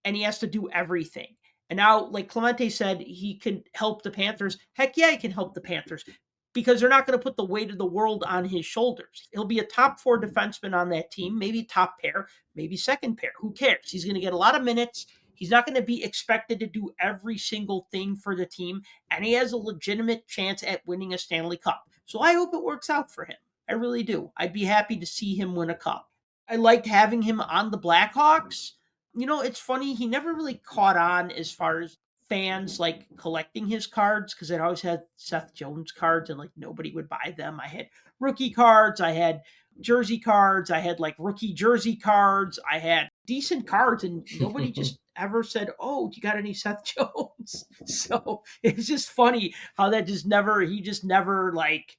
and he has to do everything. And now, like Clemente said, he can help the Panthers. Heck yeah, he can help the Panthers because they're not going to put the weight of the world on his shoulders. He'll be a top 4 defenseman on that team, maybe top pair, maybe second pair. Who cares? He's going to get a lot of minutes. He's not going to be expected to do every single thing for the team, and he has a legitimate chance at winning a Stanley Cup. So I hope it works out for him. I really do. I'd be happy to see him win a cup. I liked having him on the Blackhawks. It's funny. He never really caught on as far as fans like collecting his cards because I always had Seth Jones cards and like nobody would buy them. I had rookie cards. I had jersey cards. I had like rookie jersey cards. I had decent cards and nobody just ever said, oh, you got any Seth Jones? So it's just funny how he just never like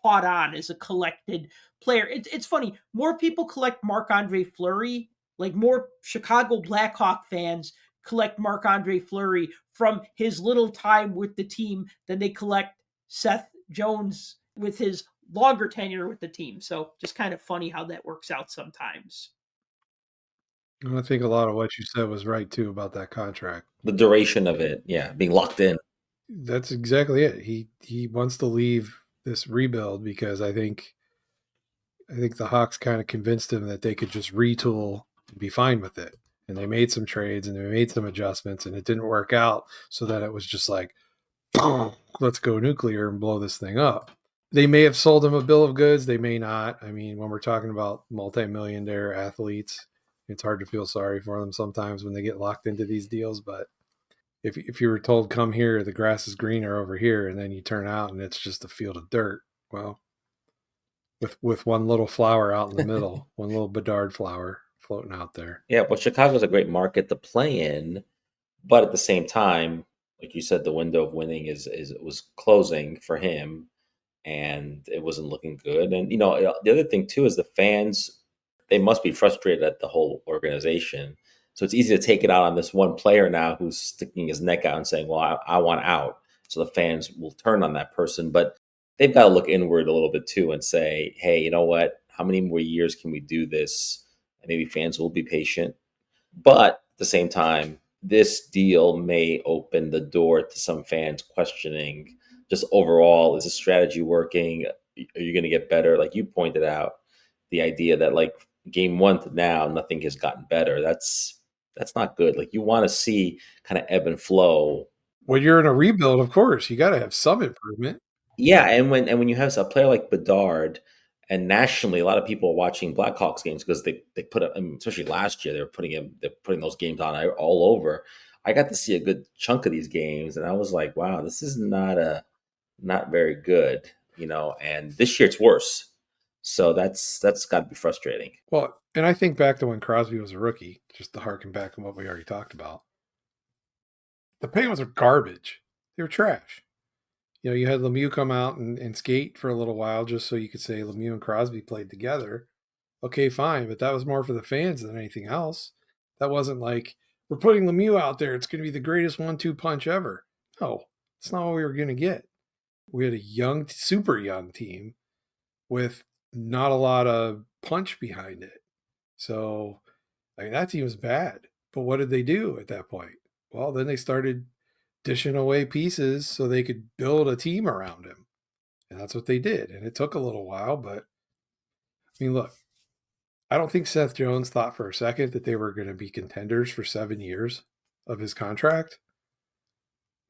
caught on as a collected player. It's funny. More people collect Marc-Andre Fleury, like more Chicago Blackhawk fans collect Marc-Andre Fleury from his little time with the team than they collect Seth Jones with his longer tenure with the team. So just kind of funny how that works out sometimes. I think a lot of what you said was right too about that contract. The duration of it, yeah, being locked in. That's exactly it. He wants to leave this rebuild because I think the Hawks kind of convinced him that they could just retool and be fine with it. And they made some trades and they made some adjustments and it didn't work out, so that it was just like, let's go nuclear and blow this thing up. They may have sold him a bill of goods. They may not. I mean, when we're talking about multi-millionaire athletes, it's hard to feel sorry for them sometimes when they get locked into these deals. But if you were told, come here, the grass is greener over here, and then you turn out and it's just a field of dirt, well, with one little flower out in the middle, one little Bedard flower floating out there. Yeah, well, Chicago's a great market to play in, but at the same time, like you said, the window of winning was closing for him, and it wasn't looking good. And the other thing too is the fans, they must be frustrated at the whole organization So it's easy to take it out on this one player now who's sticking his neck out and saying, well, I want out. So the fans will turn on that person. But they've got to look inward a little bit too and say, hey, you know what? How many more years can we do this? And maybe fans will be patient. But at the same time, this deal may open the door to some fans questioning just overall, is the strategy working? Are you going to get better? Like you pointed out, the idea that like game one to now, nothing has gotten better. That's not good. Like you want to see kind of ebb and flow. When you're in a rebuild, of course, you got to have some improvement. Yeah, and when you have a player like Bedard, and nationally, a lot of people are watching Blackhawks games because they put up, I mean, especially last year, they're putting those games on all over. I got to see a good chunk of these games, and I was like, wow, this is not very good, And this year it's worse, so that's got to be frustrating. Well, and I think back to when Crosby was a rookie, just to harken back on what we already talked about. The Penguins are garbage. They were trash. You had Lemieux come out and skate for a little while just so you could say Lemieux and Crosby played together. Okay, fine, but that was more for the fans than anything else. That wasn't like, we're putting Lemieux out there, it's going to be the greatest 1-2 punch ever. No, that's not what we were going to get. We had a young, super young team with not a lot of punch behind it. So, I mean, that team was bad. But what did they do at that point? Well, then they started dishing away pieces so they could build a team around him. And that's what they did. And it took a little while, but I mean, look, I don't think Seth Jones thought for a second that they were going to be contenders for 7 years of his contract,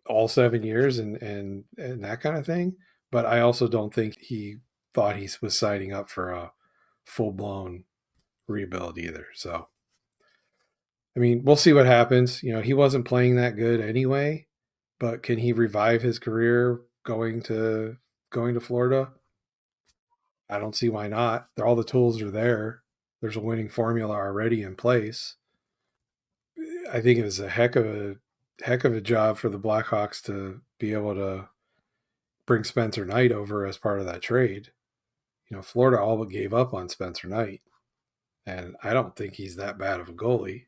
all 7 years and that kind of thing. But I also don't think he thought he was signing up for a full-blown rebuild either. So, I mean, we'll see what happens. He wasn't playing that good anyway. But can he revive his career going to Florida? I don't see why not. All the tools are there. There's a winning formula already in place. I think it was a heck of a job for the Blackhawks to be able to bring Spencer Knight over as part of that trade. Florida all but gave up on Spencer Knight, and I don't think he's that bad of a goalie.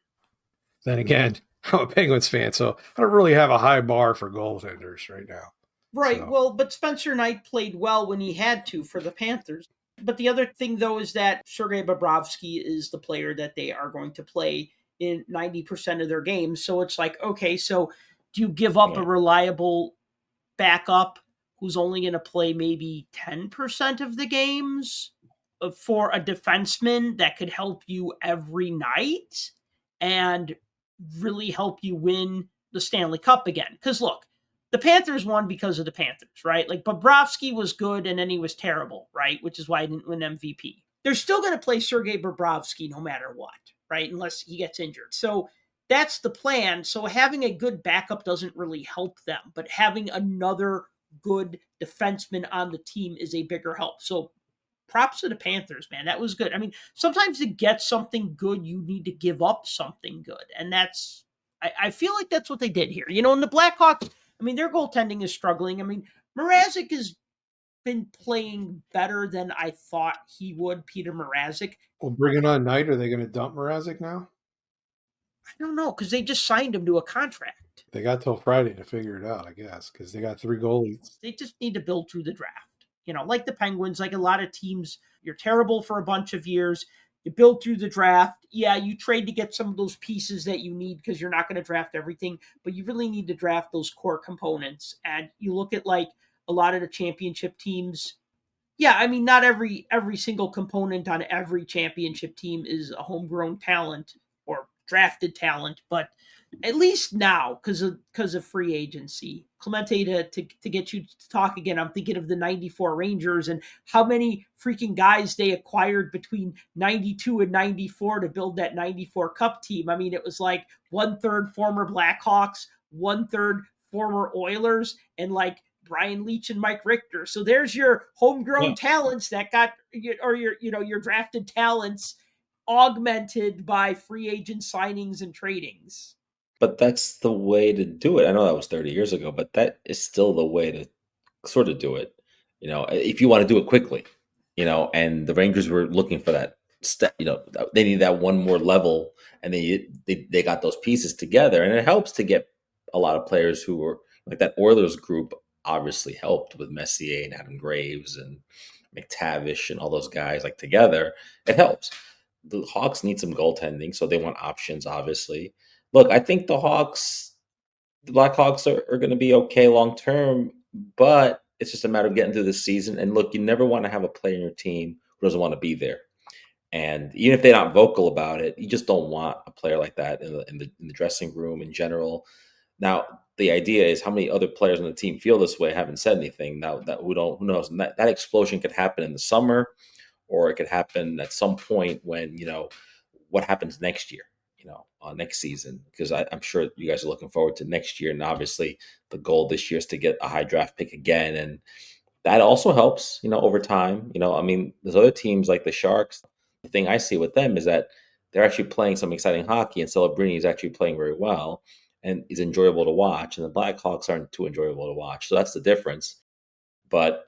Then again, I'm a Penguins fan, so I don't really have a high bar for goaltenders right now. Right. So. Well, but Spencer Knight played well when he had to for the Panthers. But the other thing, though, is that Sergei Bobrovsky is the player that they are going to play in 90% of their games. So it's like, okay, so do you give up a reliable backup who's only going to play maybe 10% of the games for a defenseman that could help you every night and really help you win the Stanley Cup again? Because look, the Panthers won because of the Panthers, right? Like Bobrovsky was good and then he was terrible, right? Which is why he didn't win MVP. They're still going to play Sergei Bobrovsky no matter what, right? Unless he gets injured. So that's the plan. So having a good backup doesn't really help them, but having another good defenseman on the team is a bigger help. So props to the Panthers, man. That was good. I mean, sometimes to get something good, you need to give up something good. And I feel like that's what they did here. And the Blackhawks, I mean, their goaltending is struggling. I mean, Mrazek has been playing better than I thought he would, Peter Mrazek. Well, bringing on Knight, are they going to dump Mrazek now? I don't know, because they just signed him to a contract. They got till Friday to figure it out, I guess, because they got 3 goalies. They just need to build through the draft. Like the Penguins, like a lot of teams, you're terrible for a bunch of years. You build through the draft. Yeah, you trade to get some of those pieces that you need because you're not going to draft everything, but you really need to draft those core components. And you look at like a lot of the championship teams. Yeah, I mean, not every single component on every championship team is a homegrown talent or drafted talent, but at least now, because of free agency. Clemente, to get you to talk again, I'm thinking of the 94 Rangers and how many freaking guys they acquired between 92 and 94 to build that 94 Cup team. I mean, it was like 1/3 former Blackhawks, 1/3 former Oilers, and like Brian Leach and Mike Richter. So there's your homegrown talents that got, or your drafted talents augmented by free agent signings and tradings. But that's the way to do it. I know that was 30 years ago, but that is still the way to sort of do it. If you want to do it quickly, and the Rangers were looking for that step. They need that one more level, and they got those pieces together, and it helps to get a lot of players who were like that Oilers group. Obviously, helped with Messier and Adam Graves and McTavish and all those guys like together. It helps. The Hawks need some goaltending, so they want options. Obviously, look, I think the Blackhawks are going to be okay long term, but it's just a matter of getting through the season. And look, you never want to have a player in your team who doesn't want to be there. And even if they're not vocal about it, you just don't want a player like that in the dressing room in general. Now, the idea is how many other players on the team feel this way, haven't said anything. Now that who knows? And that explosion could happen in the summer, or it could happen at some point when what happens next year. Next season, because I'm sure you guys are looking forward to next year. And obviously the goal this year is to get a high draft pick again. And that also helps, over time. There's other teams like the Sharks. The thing I see with them is that they're actually playing some exciting hockey, and Celebrini is actually playing very well and is enjoyable to watch. And the Blackhawks aren't too enjoyable to watch. So that's the difference. But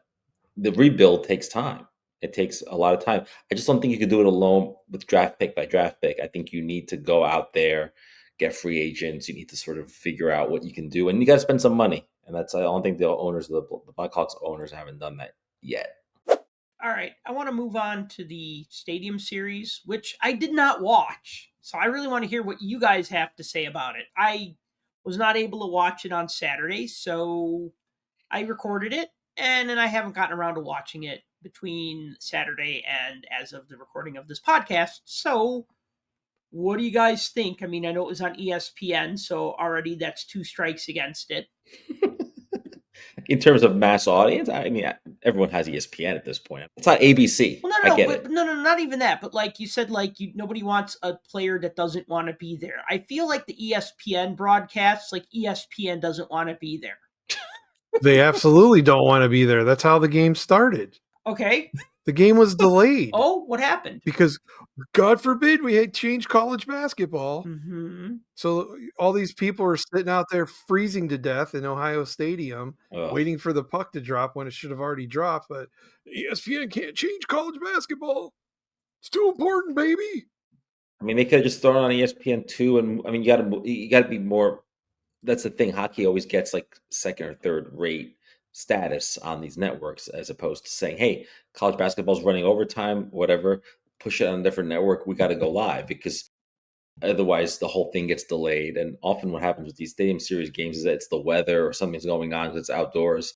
the rebuild takes time. It takes a lot of time. I just don't think you could do it alone with draft pick by draft pick. I think you need to go out there, get free agents. You need to sort of figure out what you can do, and you got to spend some money. And I don't think the Blackhawks owners haven't done that yet. All right, I want to move on to the Stadium Series, which I did not watch. So I really want to hear what you guys have to say about it. I was not able to watch it on Saturday, so I recorded it, and then I haven't gotten around to watching it between Saturday and as of the recording of this podcast. So what do you guys think? I know it was on ESPN, so already that's 2 strikes against it. In terms of mass audience, everyone has ESPN at this point. It's not ABC. Well, no, not even that. But like you said, nobody wants a player that doesn't want to be there. I feel like the ESPN broadcasts, like ESPN doesn't want to be there. They absolutely don't want to be there. That's how the game started. Okay. The game was delayed. Oh, what happened? Because, God forbid, we had changed college basketball. Mm-hmm. So all these people are sitting out there freezing to death in Ohio Stadium, waiting for the puck to drop when it should have already dropped. But ESPN can't change college basketball. It's too important, baby. They could have just thrown on ESPN2, and you got to be more. That's the thing. Hockey always gets like second or third rate status on these networks, as opposed to saying, hey, college basketball's running overtime, whatever, push it on a different network, we got to go live, because otherwise the whole thing gets delayed. And often what happens with these Stadium Series games is that it's the weather or something's going on because it's outdoors.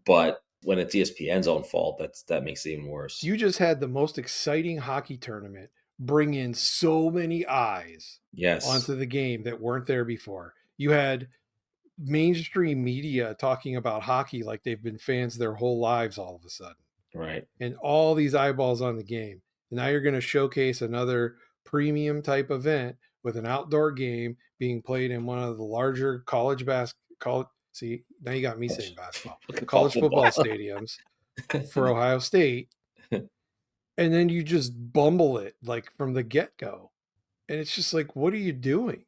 But when it's ESPN's own fault, that makes it even worse. You just had the most exciting hockey tournament bring in so many eyes onto the game that weren't there before. You had mainstream media talking about hockey like they've been fans their whole lives all of a sudden. Right. And all these eyeballs on the game. And now you're going to showcase another premium type event with an outdoor game being played in one of the larger college basketball. See, now you got me saying basketball. College football stadiums for Ohio State. And then you just bumble it like from the get-go. And it's just like, what are you doing?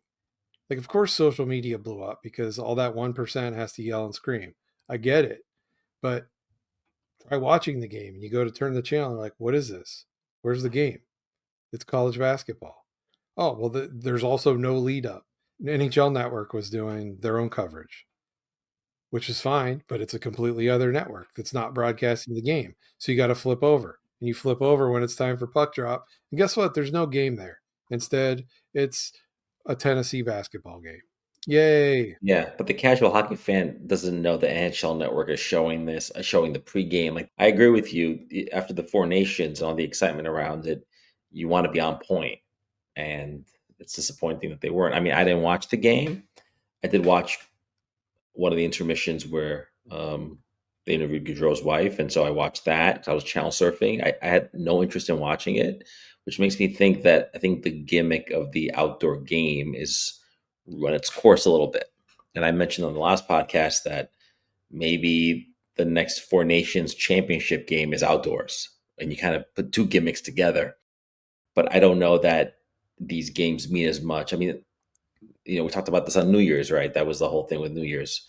Like, of course, social media blew up because all that 1% has to yell and scream. I get it. But try watching the game and you go to turn the channel and you're like, what is this? Where's the game? It's college basketball. Oh, well, there's also no lead up. NHL Network was doing their own coverage, which is fine, but it's a completely other network that's not broadcasting the game. So you got to flip over. And you flip over when it's time for puck drop. And guess what? There's no game there. Instead, it's a Tennessee basketball game. Yay. Yeah, but the casual hockey fan doesn't know the NHL Network is showing this, showing the pregame. Like, I agree with you. After the Four Nations and all the excitement around it, you want to be on point. And it's disappointing that they weren't. I didn't watch the game. I did watch one of the intermissions where they interviewed Gaudreau's wife, and so I watched that. I was channel surfing. I had no interest in watching it, which makes me think that I think the gimmick of the outdoor game is run its course a little bit. And I mentioned on the last podcast that maybe the next Four Nations championship game is outdoors, and you kind of put 2 gimmicks together. But I don't know that these games mean as much. We talked about this on New Year's, right? That was the whole thing with New Year's.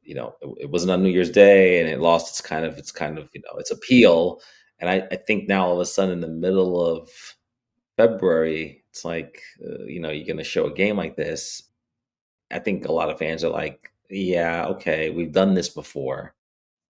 It wasn't on New Year's Day, and it lost its kind of its appeal. And I think now all of a sudden in the middle of February, it's like, you're going to show a game like this. I think a lot of fans are like, yeah, okay, we've done this before.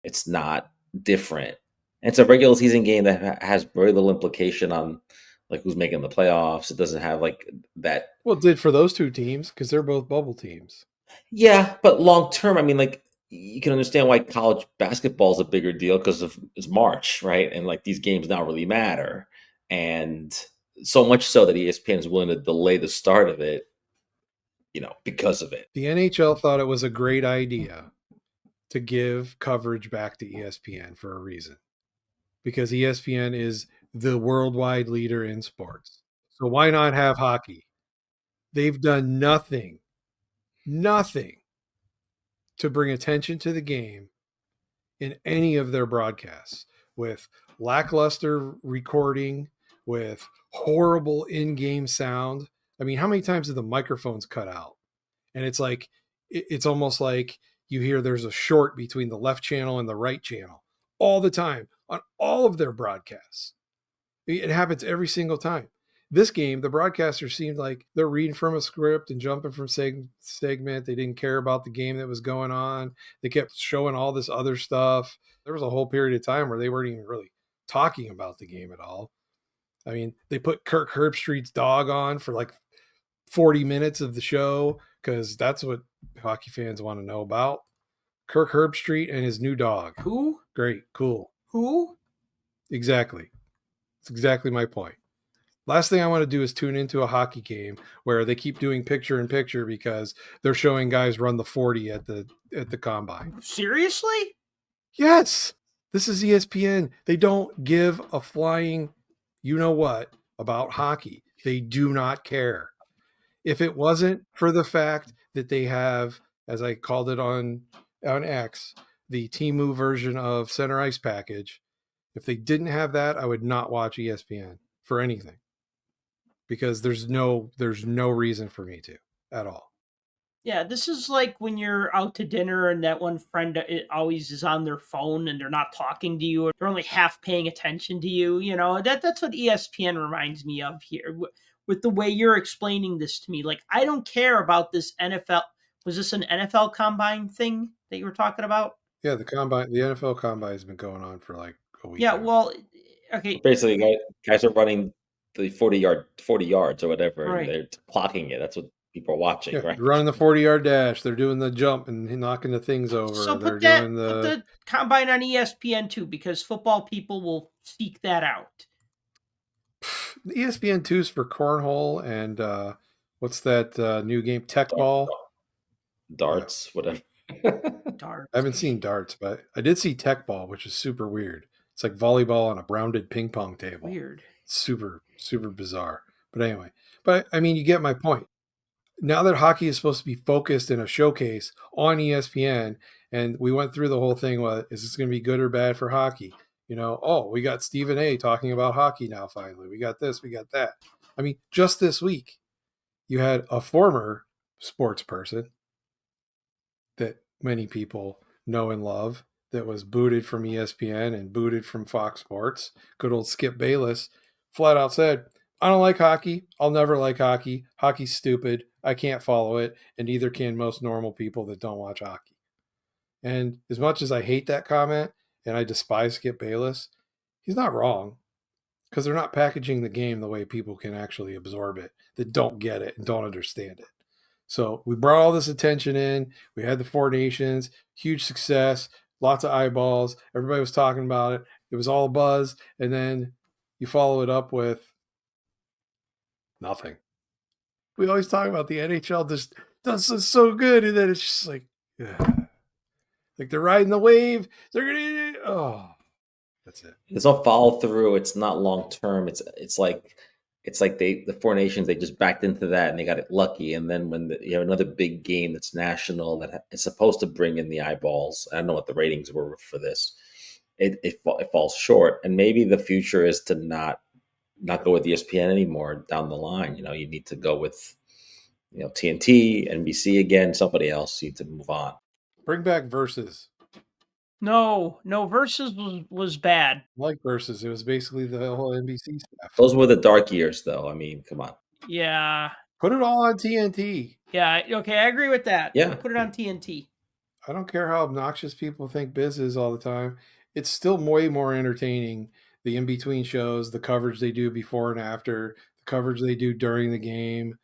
It's not different. And it's a regular season game that has very little implication on like who's making the playoffs. It doesn't have like that. Well, it did for those two teams because they're both bubble teams. Yeah, but long term, I mean, like you can understand why college basketball is a bigger deal because of it's March, right? And like these games now really matter, and so much so that ESPN is willing to delay the start of it, because of it. The NHL thought it was a great idea to give coverage back to ESPN for a reason, because ESPN is the worldwide leader in sports. So why not have hockey? They've done nothing to bring attention to the game in any of their broadcasts, with lackluster recording, with horrible in-game sound. I mean, how many times did the microphones cut out? And it's like, it's almost like you hear there's a short between the left channel and the right channel all the time on all of their broadcasts. It happens every single time. This game, the broadcasters seemed like they're reading from a script and jumping from segment. They didn't care about the game that was going on. They kept showing all this other stuff. There was a whole period of time where they weren't even really talking about the game at all. I mean, they put Kirk Herbstreit's dog on for like 40 minutes of the show because that's what hockey fans want to know about. Kirk Herbstreit and his new dog. Who? Great. Cool. Who? Exactly. That's exactly my point. Last thing I want to do is tune into a hockey game where they keep doing picture in picture because they're showing guys run the 40 at the combine. Seriously? Yes. This is ESPN. They don't give a flying you-know-what about hockey. They do not care. If it wasn't for the fact that they have, as I called it on X, the Temu version of Center Ice package, if they didn't have that, I would not watch ESPN for anything. Because there's no reason for me to at all. Yeah, this is like when you're out to dinner and that one friend always is on their phone and they're not talking to you or they're only half paying attention to you. That's what ESPN reminds me of here with the way you're explaining this to me. Like, I don't care about this NFL. Was this an NFL combine thing that you were talking about? Yeah, the NFL combine has been going on for like a week. Yeah, now. well, okay. Basically, guys are running the 40 yards or whatever. Right. And they're clocking it. That's what people are watching, Yeah, right? running the 40-yard dash. They're doing the jump and knocking the things over. So They're put doing the combine on ESPN too, because football people will seek that out. ESPN 2's for cornhole and what's that new game? Tech ball? Darts, whatever. Darts. I haven't seen darts, but I did see tech ball, which is super weird. It's like volleyball on a rounded ping pong table. Weird. Super, super bizarre. But anyway, I mean, you get my point. Now that hockey is supposed to be focused in a showcase on ESPN, and we went through the whole thing, well, is this going to be good or bad for hockey? We got Stephen A. talking about hockey now, finally. We got this, we got that. I mean, just this week, you had a former sports person that many people know and love that was booted from ESPN and booted from Fox Sports. Good old Skip Bayless flat out said, I don't like hockey. I'll never like hockey. Hockey's stupid. I can't follow it. And neither can most normal people that don't watch hockey. And as much as I hate that comment and I despise Skip Bayless, he's not wrong, because they're not packaging the game the way people can actually absorb it, that don't get it and don't understand it. So we brought all this attention in. We had the Four Nations, huge success, lots of eyeballs. Everybody was talking about it. It was all a buzz. And then you follow it up with nothing. We always talk about the NHL just does so good, and then it's just like, like they're riding the wave. They're gonna, that's it. It's all follow through. It's not long term. It's like the Four Nations, they just backed into that and they got it lucky. And then when you have another big game that's national that is supposed to bring in the eyeballs, I don't know what the ratings were for this. It falls short, and maybe the future is to not go with ESPN anymore down the line. You need to go with TNT, NBC again, somebody else. You need to move on. Bring back Versus. No, Versus was bad. Like Versus, it was basically the whole NBC stuff. Those were the dark years, though. I mean, come on. Yeah. Put it all on TNT. Yeah, okay, I agree with that. Yeah. Put it on TNT. I don't care how obnoxious people think Biz is all the time. It's still way more entertaining. The in-between shows, the coverage they do before and after, the coverage they do during the game.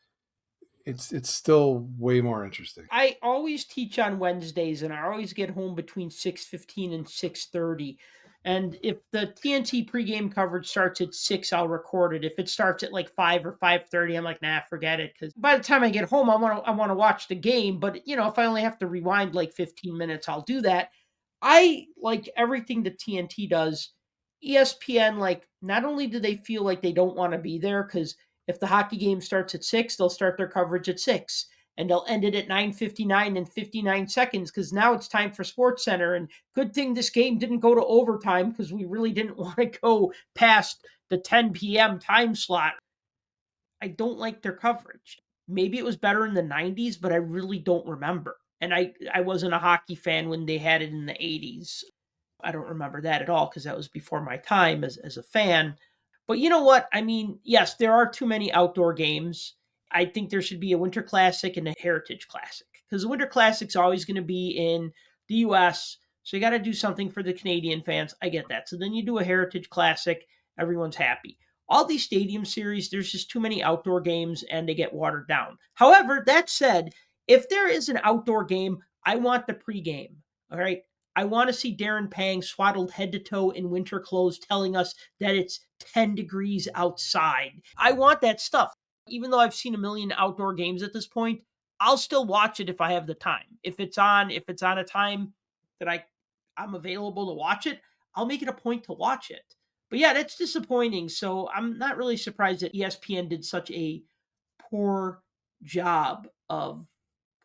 It's still way more interesting. I always teach on Wednesdays, and I always get home between 6:15 and 6:30. And if the TNT pregame coverage starts at 6, I'll record it. If it starts at like 5 or 5:30, I'm like, nah, forget it. Because by the time I get home, I want to watch the game. But if I only have to rewind like 15 minutes, I'll do that. I like everything that TNT does. ESPN, like, not only do they feel like they don't want to be there, because if the hockey game starts at 6, they'll start their coverage at 6 and they'll end it at 9:59 and 59 seconds because now it's time for Sports Center. And good thing this game didn't go to overtime because we really didn't want to go past the 10 p.m. time slot. I don't like their coverage. Maybe it was better in the 90s, but I really don't remember. And I wasn't a hockey fan when they had it in the 80s. I don't remember that at all because that was before my time as a fan. But you know what? I mean, yes, there are too many outdoor games. I think there should be a Winter Classic and a Heritage Classic because the Winter Classic's always going to be in the US. So you got to do something for the Canadian fans. I get that. So then you do a Heritage Classic, everyone's happy. All these stadium series, there's just too many outdoor games and they get watered down. However, that said, if there is an outdoor game, I want the pregame. All right. I want to see Darren Pang swaddled head to toe in winter clothes telling us that it's 10 degrees outside. I want that stuff. Even though I've seen a million outdoor games at this point, I'll still watch it if I have the time. If it's on a time that I'm available to watch it, I'll make it a point to watch it. But yeah, that's disappointing. So I'm not really surprised that ESPN did such a poor job of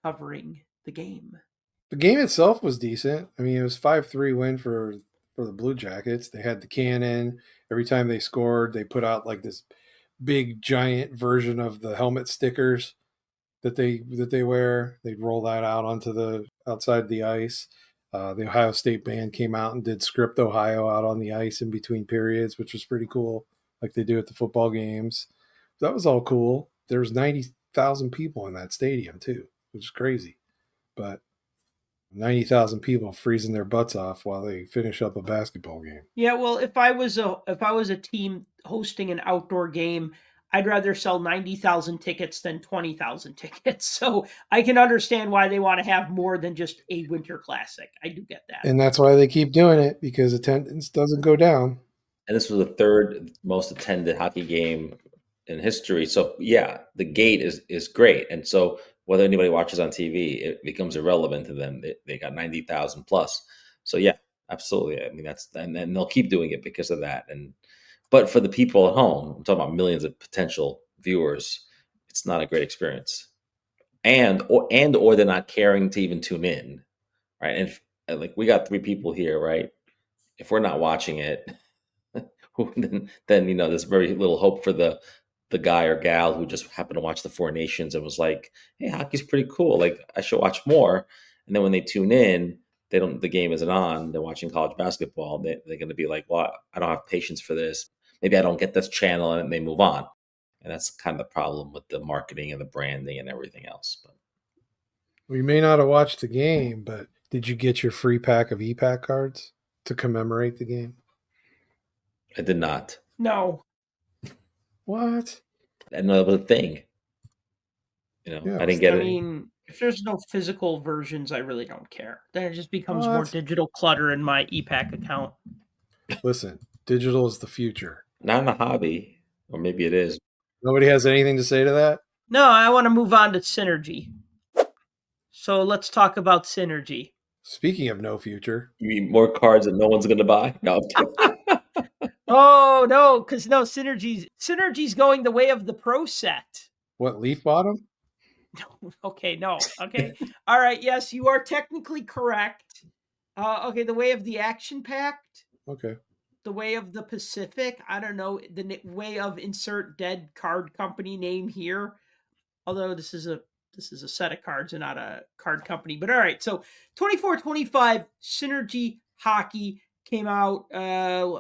covering the game. The game itself was decent. I mean, it was 5-3 win for the Blue Jackets. They had the cannon. Every time they scored, they put out like this big giant version of the helmet stickers that they wear. They'd roll that out onto the outside the ice. The Ohio State band came out and did Script Ohio out on the ice in between periods, which was pretty cool, like they do at the football games. That was all cool. There was 90,000 people in that stadium too, which is crazy. But 90,000 people freezing their butts off while they finish up a basketball game. Yeah, well, if I was a team hosting an outdoor game, I'd rather sell 90,000 tickets than 20,000 tickets. So I can understand why they want to have more than just a Winter Classic. I do get that. And that's why they keep doing it, because attendance doesn't go down. And this was the third most attended hockey game in history. So yeah, the gate is great. And so whether anybody watches on TV, it becomes irrelevant to them. They got 90,000 plus. So yeah, absolutely. I mean, and they'll keep doing it because of that. But for the people at home, I'm talking about millions of potential viewers, it's not a great experience. Or they're not caring to even tune in, right? And like we got 3 people here, right? If we're not watching it, then there's very little hope for the guy or gal who just happened to watch the Four Nations and was like, "Hey, hockey's pretty cool. Like I should watch more." And then when they tune in, the game isn't on. They're watching college basketball. They're going to be like, "Well, I don't have patience for this. Maybe I don't get this channel," and they move on. And that's kind of the problem with the marketing and the branding and everything else. But we may not have watched the game, but did you get your free pack of EPAC cards to commemorate the game? I did not. No. What? I know that was a thing. Yeah, I didn't get it. I mean, if there's no physical versions, I really don't care. Then it just becomes more digital clutter in my EPAC account. Listen, digital is the future. Not in a hobby, or maybe it is. Nobody has anything to say to that? No, I want to move on to Synergy. So let's talk about Synergy. Speaking of no future. You mean more cards that no one's going to buy? No. Oh, no, because Synergy's going the way of the Pro Set. What, Leaf Bottom? Okay, no. Okay. All right, yes, you are technically correct. Okay, the way of the Action Pact. Okay. The way of the Pacific. I don't know. The way of insert dead card company name here. Although this is a set of cards and not a card company. But all right, so 24-25 Synergy hockey came out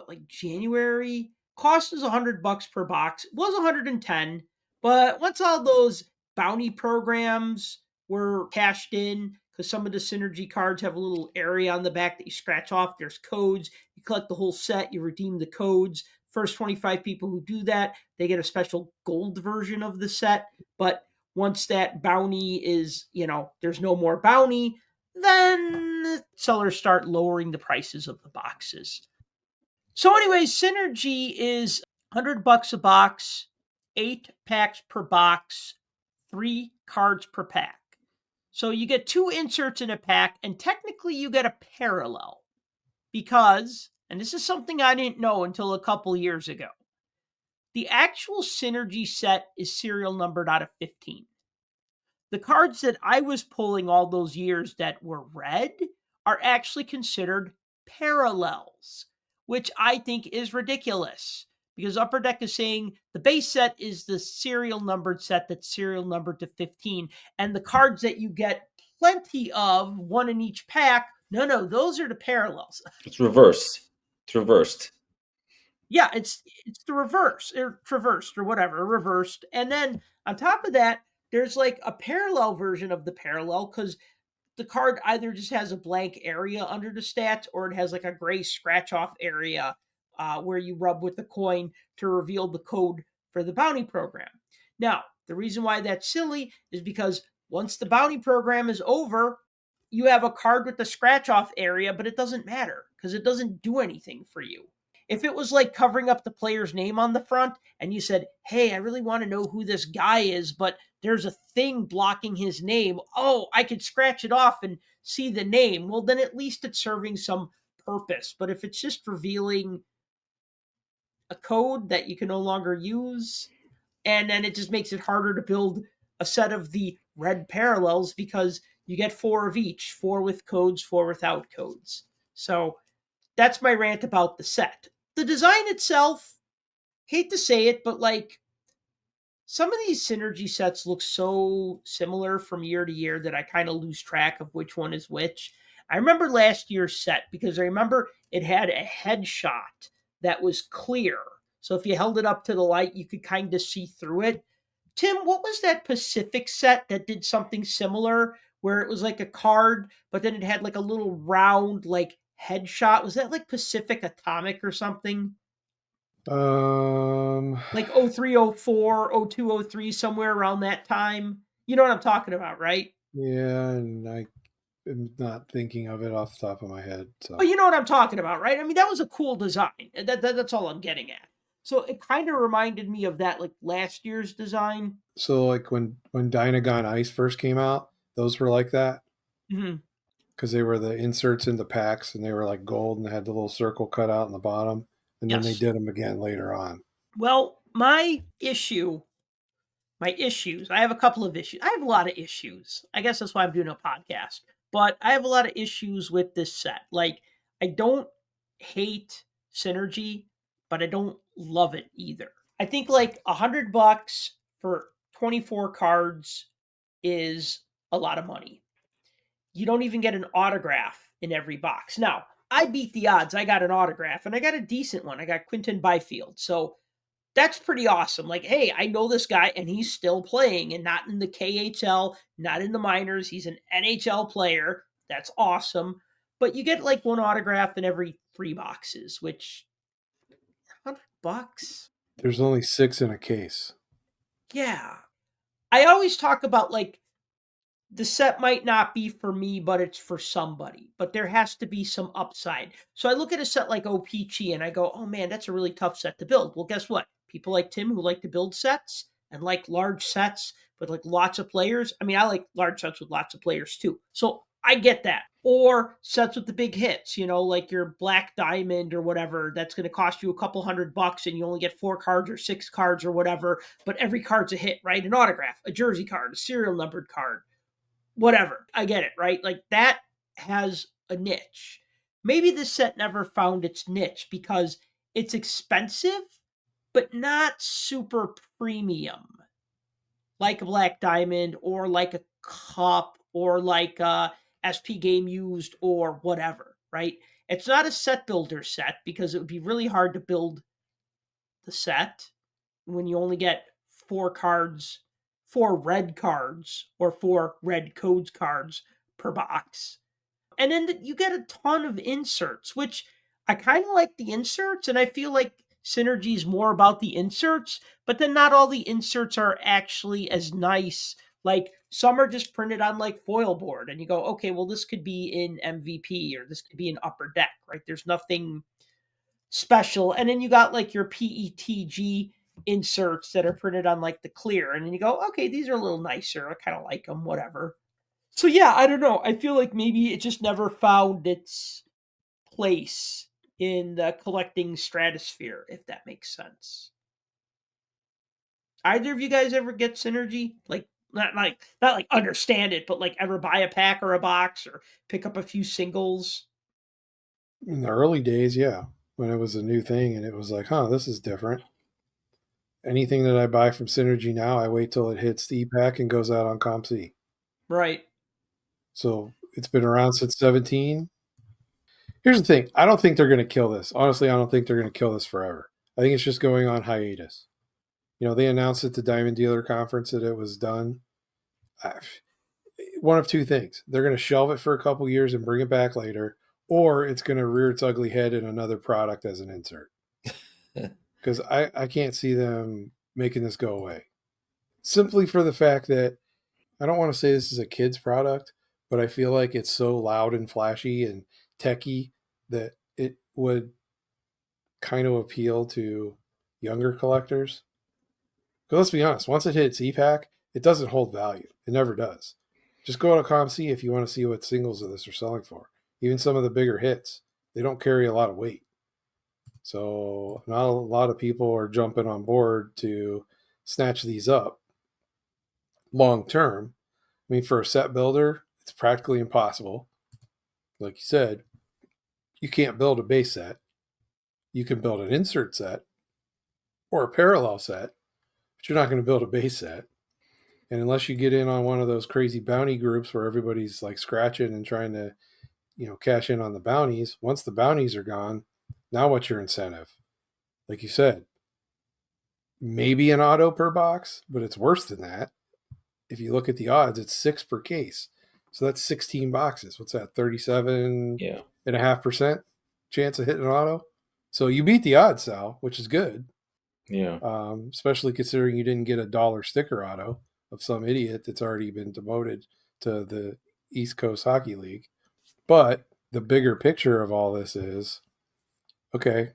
like January. Cost is $100 per box. It was 110, but once all those bounty programs were cashed in, because some of the synergy cards have a little area on the back that you scratch off. There's codes. You collect the whole set. You redeem the codes. First 25 people who do that, they get a special gold version of the set. But once that bounty is, there's no more bounty, then sellers start lowering the prices of the boxes. So anyways, Synergy is $100 a box, 8 packs per box, 3 cards per pack. So you get 2 inserts in a pack, and technically you get a parallel because, and this is something I didn't know until a couple years ago, the actual Synergy set is serial numbered out of 15. The cards that I was pulling all those years that were red are actually considered parallels, which I think is ridiculous because Upper Deck is saying the base set is the serial numbered set that's serial numbered to 15, and the cards that you get plenty of, 1 in each pack, no, those are the parallels. It's reversed. Yeah, it's the reverse, or traversed, or whatever, reversed. And then on top of that, there's like a parallel version of the parallel because the card either just has a blank area under the stats or it has like a gray scratch off area where you rub with the coin to reveal the code for the bounty program. Now, the reason why that's silly is because once the bounty program is over, you have a card with the scratch off area, but it doesn't matter because it doesn't do anything for you. If it was like covering up the player's name on the front and you said, hey, I really want to know who this guy is, but there's a thing blocking his name. Oh, I could scratch it off and see the name. Well, then at least it's serving some purpose. But if it's just revealing a code that you can no longer use, and then it just makes it harder to build a set of the red parallels because you get 4 of each, 4 with codes, 4 without codes. So that's my rant about the set. The design itself, hate to say it, but like some of these Synergy sets look so similar from year to year that I kind of lose track of which one is which. I remember last year's set because I remember it had a headshot that was clear. So if you held it up to the light, you could kind of see through it. Tim, what was that Pacific set that did something similar where it was like a card, but then it had like a little round like headshot? Was that like Pacific Atomic or something? Like 0304, 0203, somewhere around that time. You know what I'm talking about, right? Yeah, and I am not thinking of it off the top of my head. So. But you know what I'm talking about, right? I mean, that was a cool design. That's all I'm getting at. So it kind of reminded me of that like last year's design. So like when Dynagon Ice first came out, those were like that. Mm-hmm. Because they were the inserts in the packs and they were like gold and they had the little circle cut out in the bottom. And then they did them again later on. Well, my issues, I have a couple of issues. I have a lot of issues. I guess that's why I'm doing a podcast. But I have a lot of issues with this set. Like, I don't hate Synergy, but I don't love it either. I think like $100 for 24 cards is a lot of money. You don't even get an autograph in every box. Now, I beat the odds. I got an autograph, and I got a decent one. I got Quinton Byfield. So that's pretty awesome. Like, hey, I know this guy, and he's still playing, and not in the KHL, not in the minors. He's an NHL player. That's awesome. But you get like one autograph in every 3 boxes, which $100. There's only 6 in a case. Yeah. I always talk about like, the set might not be for me, but it's for somebody. But there has to be some upside. So I look at a set like OPG and I go, oh man, that's a really tough set to build. Well, guess what? People like Tim who like to build sets and like large sets with like lots of players. I mean, I like large sets with lots of players too. So I get that. Or sets with the big hits, like your Black Diamond or whatever, that's going to cost you a couple $100 and you only get 4 cards or 6 cards or whatever. But every card's a hit, right? An autograph, a jersey card, a serial numbered card. Whatever. I get it, right? Like that has a niche. Maybe this set never found its niche because it's expensive, but not super premium. Like a Black Diamond or like a Cup or like a SP Game Used or whatever, right? It's not a set builder set because it would be really hard to build the set when you only get 4 cards, 4 red cards, or 4 red codes cards per box. And then you get a ton of inserts, which I kind of like the inserts, and I feel like Synergy is more about the inserts, but then not all the inserts are actually as nice. Like some are just printed on like foil board, and you go, okay, well, this could be in MVP or this could be in Upper Deck, right? There's nothing special. And then you got like your PETG inserts that are printed on like the clear, and then you go, okay, these are a little nicer. I kind of like them, whatever. So yeah, I don't know. I feel like maybe it just never found its place in the collecting stratosphere, if that makes sense. Either of you guys ever get Synergy? Like not like understand it, but like ever buy a pack or a box or pick up a few singles? In the early days, yeah, when it was a new thing and it was like, this is different. Anything that I buy from Synergy now, I wait till it hits the e-pack and goes out on ComC. Right. So it's been around since 17. Here's the thing. I don't think they're going to kill this. Honestly, I don't think they're going to kill this forever. I think it's just going on hiatus. They announced at the Diamond Dealer Conference that it was done. One of two things. They're going to shelve it for a couple years and bring it back later, or it's going to rear its ugly head in another product as an insert. Because I can't see them making this go away. Simply for the fact that I don't want to say this is a kid's product, but I feel like it's so loud and flashy and techy that it would kind of appeal to younger collectors. Because let's be honest, once it hits e-pack, it doesn't hold value. It never does. Just go to ComC if you want to see what singles of this are selling for. Even some of the bigger hits, they don't carry a lot of weight. So not a lot of people are jumping on board to snatch these up long term. I mean, for a set builder, it's practically impossible. Like you said, you can't build a base set. You can build an insert set or a parallel set, but you're not going to build a base set. And unless you get in on one of those crazy bounty groups where everybody's like scratching and trying to, cash in on the bounties, once the bounties are gone, now what's your incentive? Like you said, maybe an auto per box, but it's worse than that. If you look at the odds, it's 6 per case. So that's 16 boxes. What's that? 37.5% chance of hitting an auto. So you beat the odds, Sal, which is good. Yeah. Especially considering you didn't get a $1 sticker auto of some idiot that's already been demoted to the East Coast Hockey League. But the bigger picture of all this is, okay,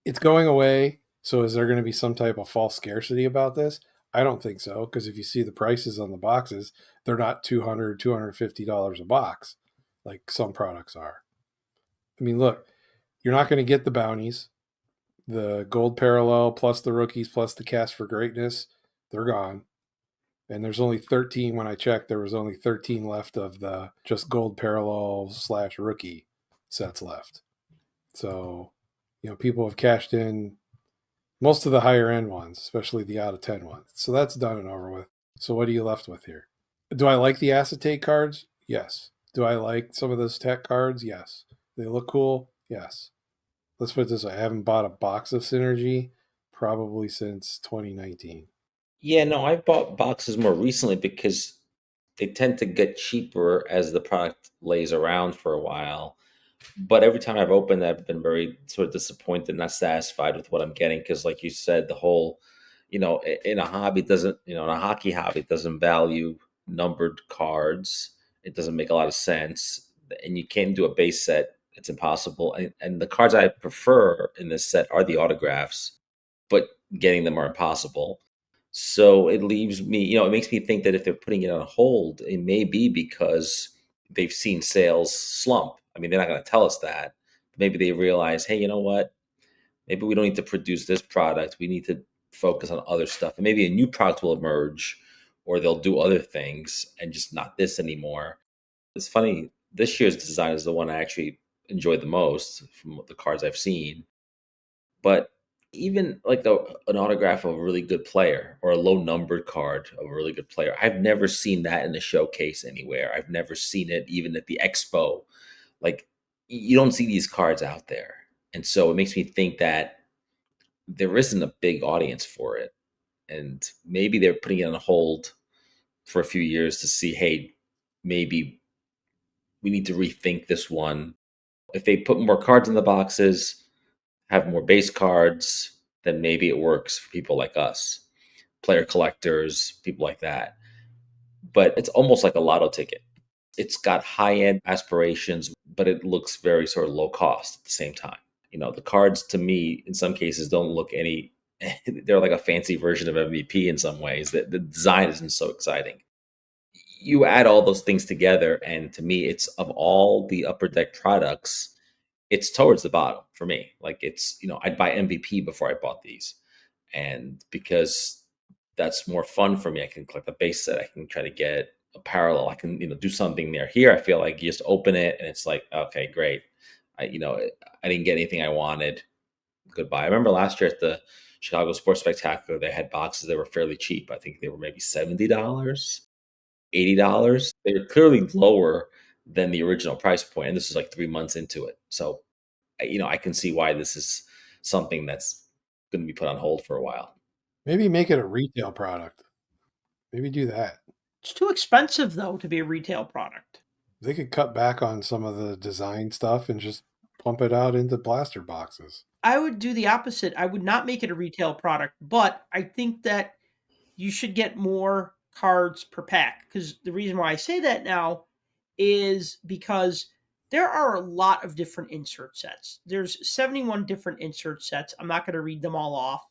it's going away. So is there going to be some type of false scarcity about this? I don't think so, because if you see the prices on the boxes, they're not $200, $250 a box like some products are. I mean, look, you're not going to get the bounties. The gold parallel plus the rookies plus the cast for greatness, they're gone. And there's only 13. When I checked, there was only 13 left of the just gold parallel / rookie sets left. So, people have cashed in most of the higher end ones, especially the out of 10 ones. So that's done and over with. So what are you left with here? Do I like the acetate cards? Yes. Do I like some of those tech cards? Yes. They look cool? Yes. Let's put it this way. I haven't bought a box of Synergy probably since 2019. Yeah, no, I've bought boxes more recently because they tend to get cheaper as the product lays around for a while. But every time I've opened, I've been very sort of disappointed, not satisfied with what I'm getting. Because like you said, the whole, in a hobby doesn't, in a hockey hobby, it doesn't value numbered cards. It doesn't make a lot of sense. And you can't do a base set. It's impossible. And the cards I prefer in this set are the autographs, but getting them are impossible. So it leaves me, it makes me think that if they're putting it on hold, it may be because they've seen sales slump. I mean, they're not going to tell us that. Maybe they realize, hey, you know what? Maybe we don't need to produce this product. We need to focus on other stuff. And maybe a new product will emerge, or they'll do other things and just not this anymore. It's funny. This year's design is the one I actually enjoyed the most from the cards I've seen. But even like an autograph of a really good player or a low numbered card of a really good player, I've never seen that in the showcase anywhere. I've never seen it even at the expo. Like you don't see these cards out there. And so it makes me think that there isn't a big audience for it. And maybe they're putting it on hold for a few years to see, hey, maybe we need to rethink this one. If they put more cards in the boxes, have more base cards, then maybe it works for people like us, player collectors, people like that. But it's almost like a lotto ticket. It's got high-end aspirations, but it looks very sort of low cost at the same time. The cards to me, in some cases, don't look any, they're like a fancy version of MVP in some ways. The design isn't so exciting. You add all those things together, and to me, it's of all the Upper Deck products, it's towards the bottom for me. Like it's, I'd buy MVP before I bought these. And because that's more fun for me, I can collect a base set, I can try to get a parallel, I can, do something there. Here, I feel like you just open it and it's like, okay, great. I didn't get anything I wanted. Goodbye. I remember last year at the Chicago Sports Spectacular, they had boxes that were fairly cheap. I think they were maybe $70, $80. They were clearly lower than the original price point, and this is like 3 months into it. So, I can see why this is something that's going to be put on hold for a while. Maybe make it a retail product. Maybe do that. It's too expensive, though, to be a retail product. They could cut back on some of the design stuff and just pump it out into blaster boxes. I would do the opposite. I would not make it a retail product, but I think that you should get more cards per pack. Because the reason why I say that now is because there are a lot of different insert sets. There's 71 different insert sets. I'm not going to read them all off.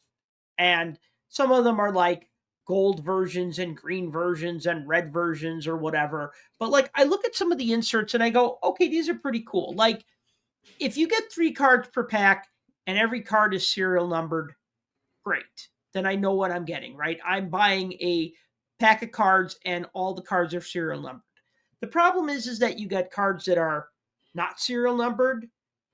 And some of them are like gold versions and green versions and red versions or whatever. But like I look at some of the inserts and I go, okay, these are pretty cool. Like if you get 3 cards per pack and every card is serial numbered, great. Then I know what I'm getting, right? I'm buying a pack of cards and all the cards are serial numbered. The problem is that you get cards that are not serial numbered.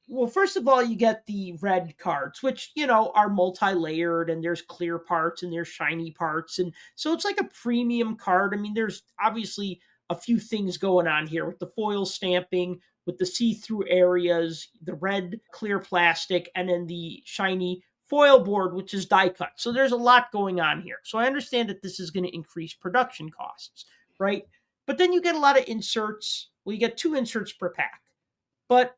Well, first of all, you get the red cards, which, are multi-layered and there's clear parts and there's shiny parts. And so it's like a premium card. I mean, there's obviously a few things going on here with the foil stamping, with the see-through areas, the red clear plastic, and then the shiny foil board, which is die cut. So there's a lot going on here. So I understand that this is going to increase production costs, right? But then you get a lot of inserts. Well, you get 2 inserts per pack, but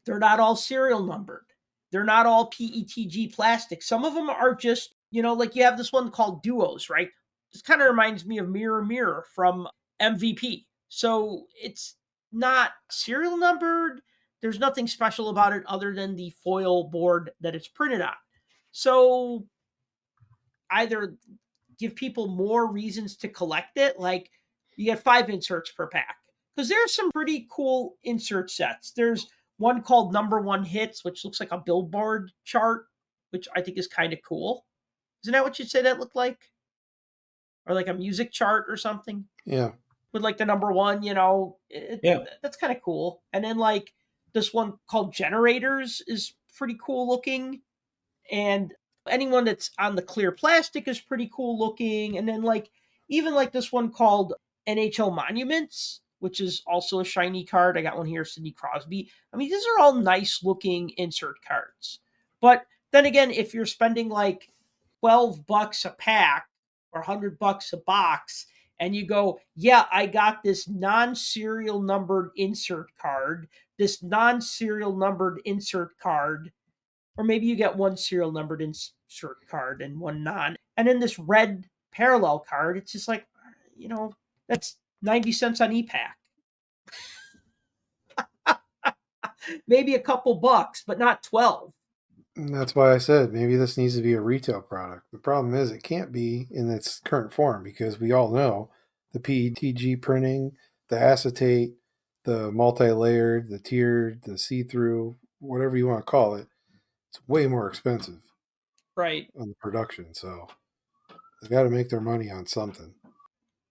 they're not all serial numbered. They're not all PETG plastic. Some of them are just, like you have this one called Duos, right? This kind of reminds me of Mirror Mirror from MVP. So it's not serial numbered. There's nothing special about it other than the foil board that it's printed on. So either give people more reasons to collect it, like you get 5 inserts per pack. Because there's some pretty cool insert sets. There's one called Number One Hits, which looks like a billboard chart, which I think is kind of cool. Isn't that what you'd say that looked like? Or like a music chart or something? Yeah. With like the number one, that's kind of cool. And then like this one called Generators is pretty cool looking. And anyone that's on the clear plastic is pretty cool looking. And then like even like this one called NHL Monuments, which is also a shiny card. I got one here, Sidney Crosby. I mean, these are all nice looking insert cards. But then again, if you're spending like $12 a pack or $100 a box, and you go, yeah, I got this non-serial numbered insert card, this non-serial numbered insert card, or maybe you get one serial numbered insert card and one non, and then this red parallel card, it's just like, that's 90 cents on ePack. Maybe a couple bucks, but not 12. And that's why I said maybe this needs to be a retail product. The problem is it can't be in its current form because we all know the PETG printing, the acetate, the multi-layered, the tiered, the see-through, whatever you want to call it, it's way more expensive. Right. On the production. So they got to make their money on something.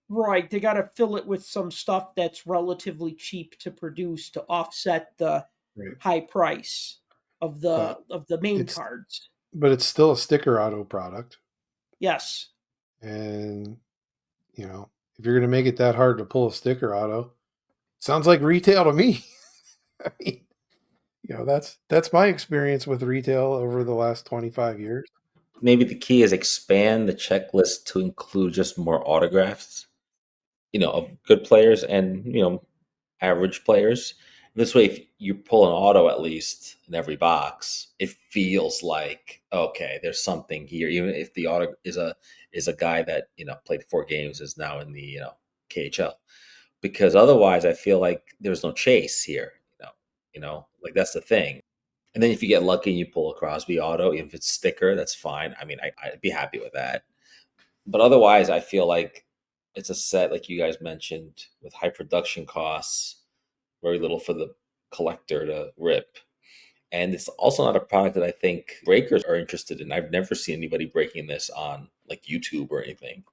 Right. They got to fill it with some stuff that's relatively cheap to produce to offset the high price of the main cards. But it's still a sticker auto product. Yes. And, if you're going to make it that hard to pull a sticker auto, sounds like retail to me. I mean, That's my experience with retail over the last 25 years. Maybe the key is expand the checklist to include just more autographs, of good players and, average players. This way, if you pull an auto at least in every box, it feels like, okay, there's something here. Even if the auto is a guy that played 4 games, is now in the KHL, because otherwise I feel like there's no chase here. Like that's the thing. And then if you get lucky and you pull a Crosby auto, if it's sticker, that's fine. I mean, I'd be happy with that. But otherwise, I feel like it's a set, like you guys mentioned, with high production costs, very little for the collector to rip. And it's also not a product that I think breakers are interested in. I've never seen anybody breaking this on like YouTube or anything.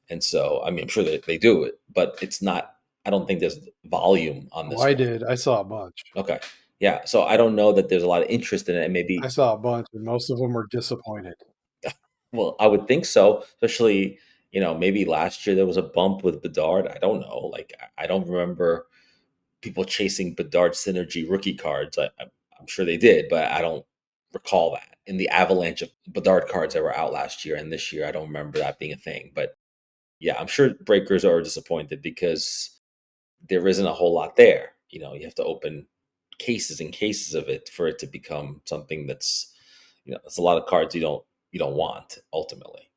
And so, I mean, I'm sure that they do it, but it's not, I don't think there's volume on this I one. did. I saw a bunch. Okay. Yeah. So I don't know that there's a lot of interest in it. And maybe I saw a bunch, and most of them were disappointed. Well, I would think so, especially, maybe last year there was a bump with Bedard. I don't know. Like, I don't remember people chasing Bedard synergy rookie cards. I'm sure they did, but I don't recall that in the avalanche of Bedard cards that were out last year and this year. I don't remember that being a thing. But yeah, I'm sure breakers are disappointed because there isn't a whole lot there. You have to open cases and cases of it for it to become something that's, it's a lot of cards you don't want ultimately.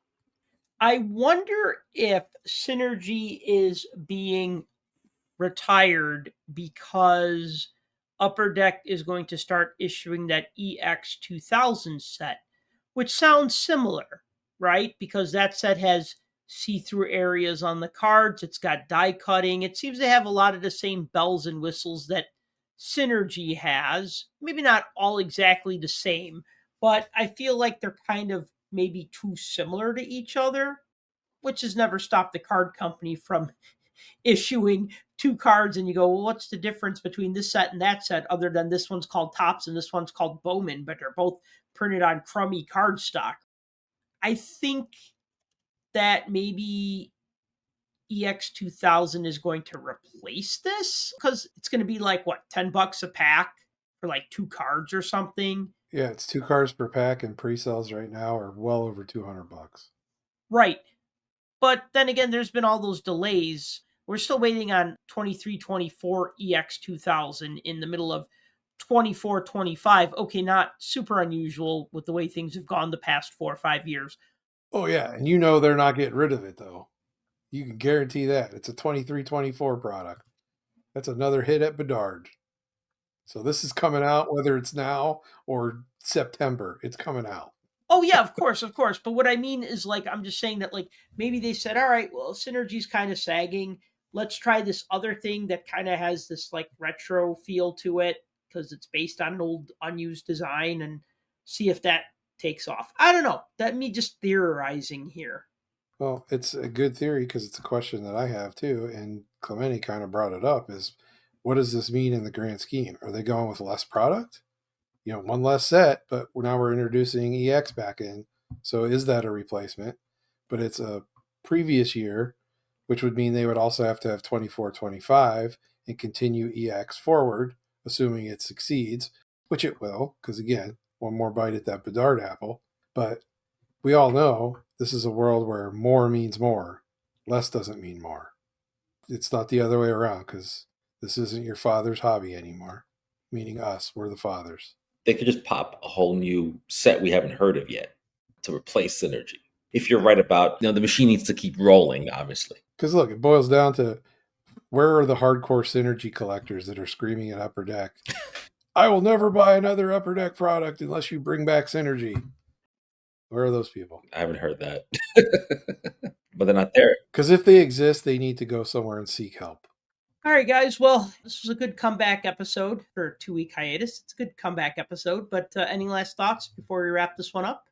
I wonder if Synergy is being retired because Upper Deck is going to start issuing that EX 2000 set, which sounds similar, right? Because that set has see-through areas on the cards, it's got die cutting, it seems to have a lot of the same bells and whistles that Synergy has. Maybe not all exactly the same, but I feel like they're kind of maybe too similar to each other, which has never stopped the card company from issuing 2 cards and you go, well, what's the difference between this set and that set other than this one's called Tops and this one's called Bowman, but they're both printed on crummy cardstock. I think that maybe EX 2000 is going to replace this because it's going to be like what, $10 a pack for like 2 cards or something. Yeah, it's 2 cards per pack, and pre-sales right now are well over $200. Right. But then again, there's been all those delays. We're still waiting on 23-24 EX 2000 in the middle of 24-25. Okay, not super unusual with the way things have gone the past 4 or 5 years. Oh, yeah, and they're not getting rid of it, though. You can guarantee that. It's a 23-24 product. That's another hit at Bedard. So this is coming out, whether it's now or September. It's coming out. Oh yeah, of course. But what I mean is, like, I'm just saying that, like, maybe they said, all right, well, Synergy's kind of sagging. Let's try this other thing that kind of has this like retro feel to it because it's based on an old unused design and see if that takes off. I don't know. That me just theorizing here. Well, it's a good theory because it's a question that I have too, and Clemente kind of brought it up, is what does this mean in the grand scheme? Are they going with less product? One less set, but now we're introducing EX back in. So is that a replacement? But it's a previous year, which would mean they would also have to have 24-25 and continue EX forward, assuming it succeeds, which it will, because again, one more bite at that Bedard apple. But we all know this is a world where more means more. Less doesn't mean more. It's not the other way around, because this isn't your father's hobby anymore, meaning us, we're the fathers. They could just pop a whole new set we haven't heard of yet to replace Synergy. If you're right about, the machine needs to keep rolling, obviously. Because look, it boils down to, where are the hardcore Synergy collectors that are screaming at Upper Deck, I will never buy another Upper Deck product unless you bring back Synergy? Where are those people? I haven't heard that. But they're not there. Because if they exist, they need to go somewhere and seek help. All right, guys. Well, this was a good comeback episode for a 2-week hiatus. It's a good comeback episode, but any last thoughts before we wrap this one up?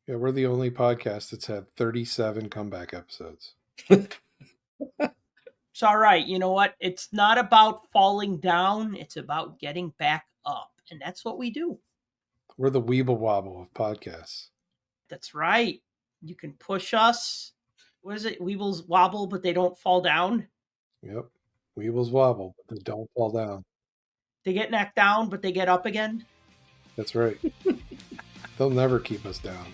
Yeah, we're the only podcast that's had 37 comeback episodes. It's all right. You know what? It's not about falling down. It's about getting back up. And that's what we do. We're the Weeble Wobble of podcasts. That's right. You can push us. What is it? Weebles wobble, but they don't fall down. Yep. Weebles wobble, but they don't fall down. They get knocked down, but they get up again. That's right. They'll never keep us down.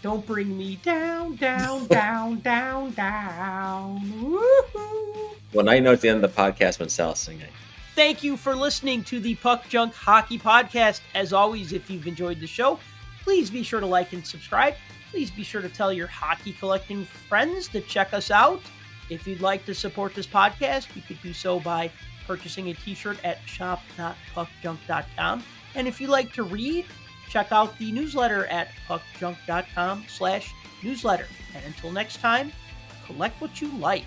Don't bring me down, down, down, down, down. Woo-hoo. Well, now you know it's the end of the podcast when Sal's singing. Thank you for listening to the Puck Junk Hockey Podcast. As always, if you've enjoyed the show, please be sure to like and subscribe. Please be sure to tell your hockey collecting friends to check us out. If you'd like to support this podcast, you could do so by purchasing a t-shirt at shop.puckjunk.com. And if you like to read, check out the newsletter at puckjunk.com/newsletter. And until next time, collect what you like.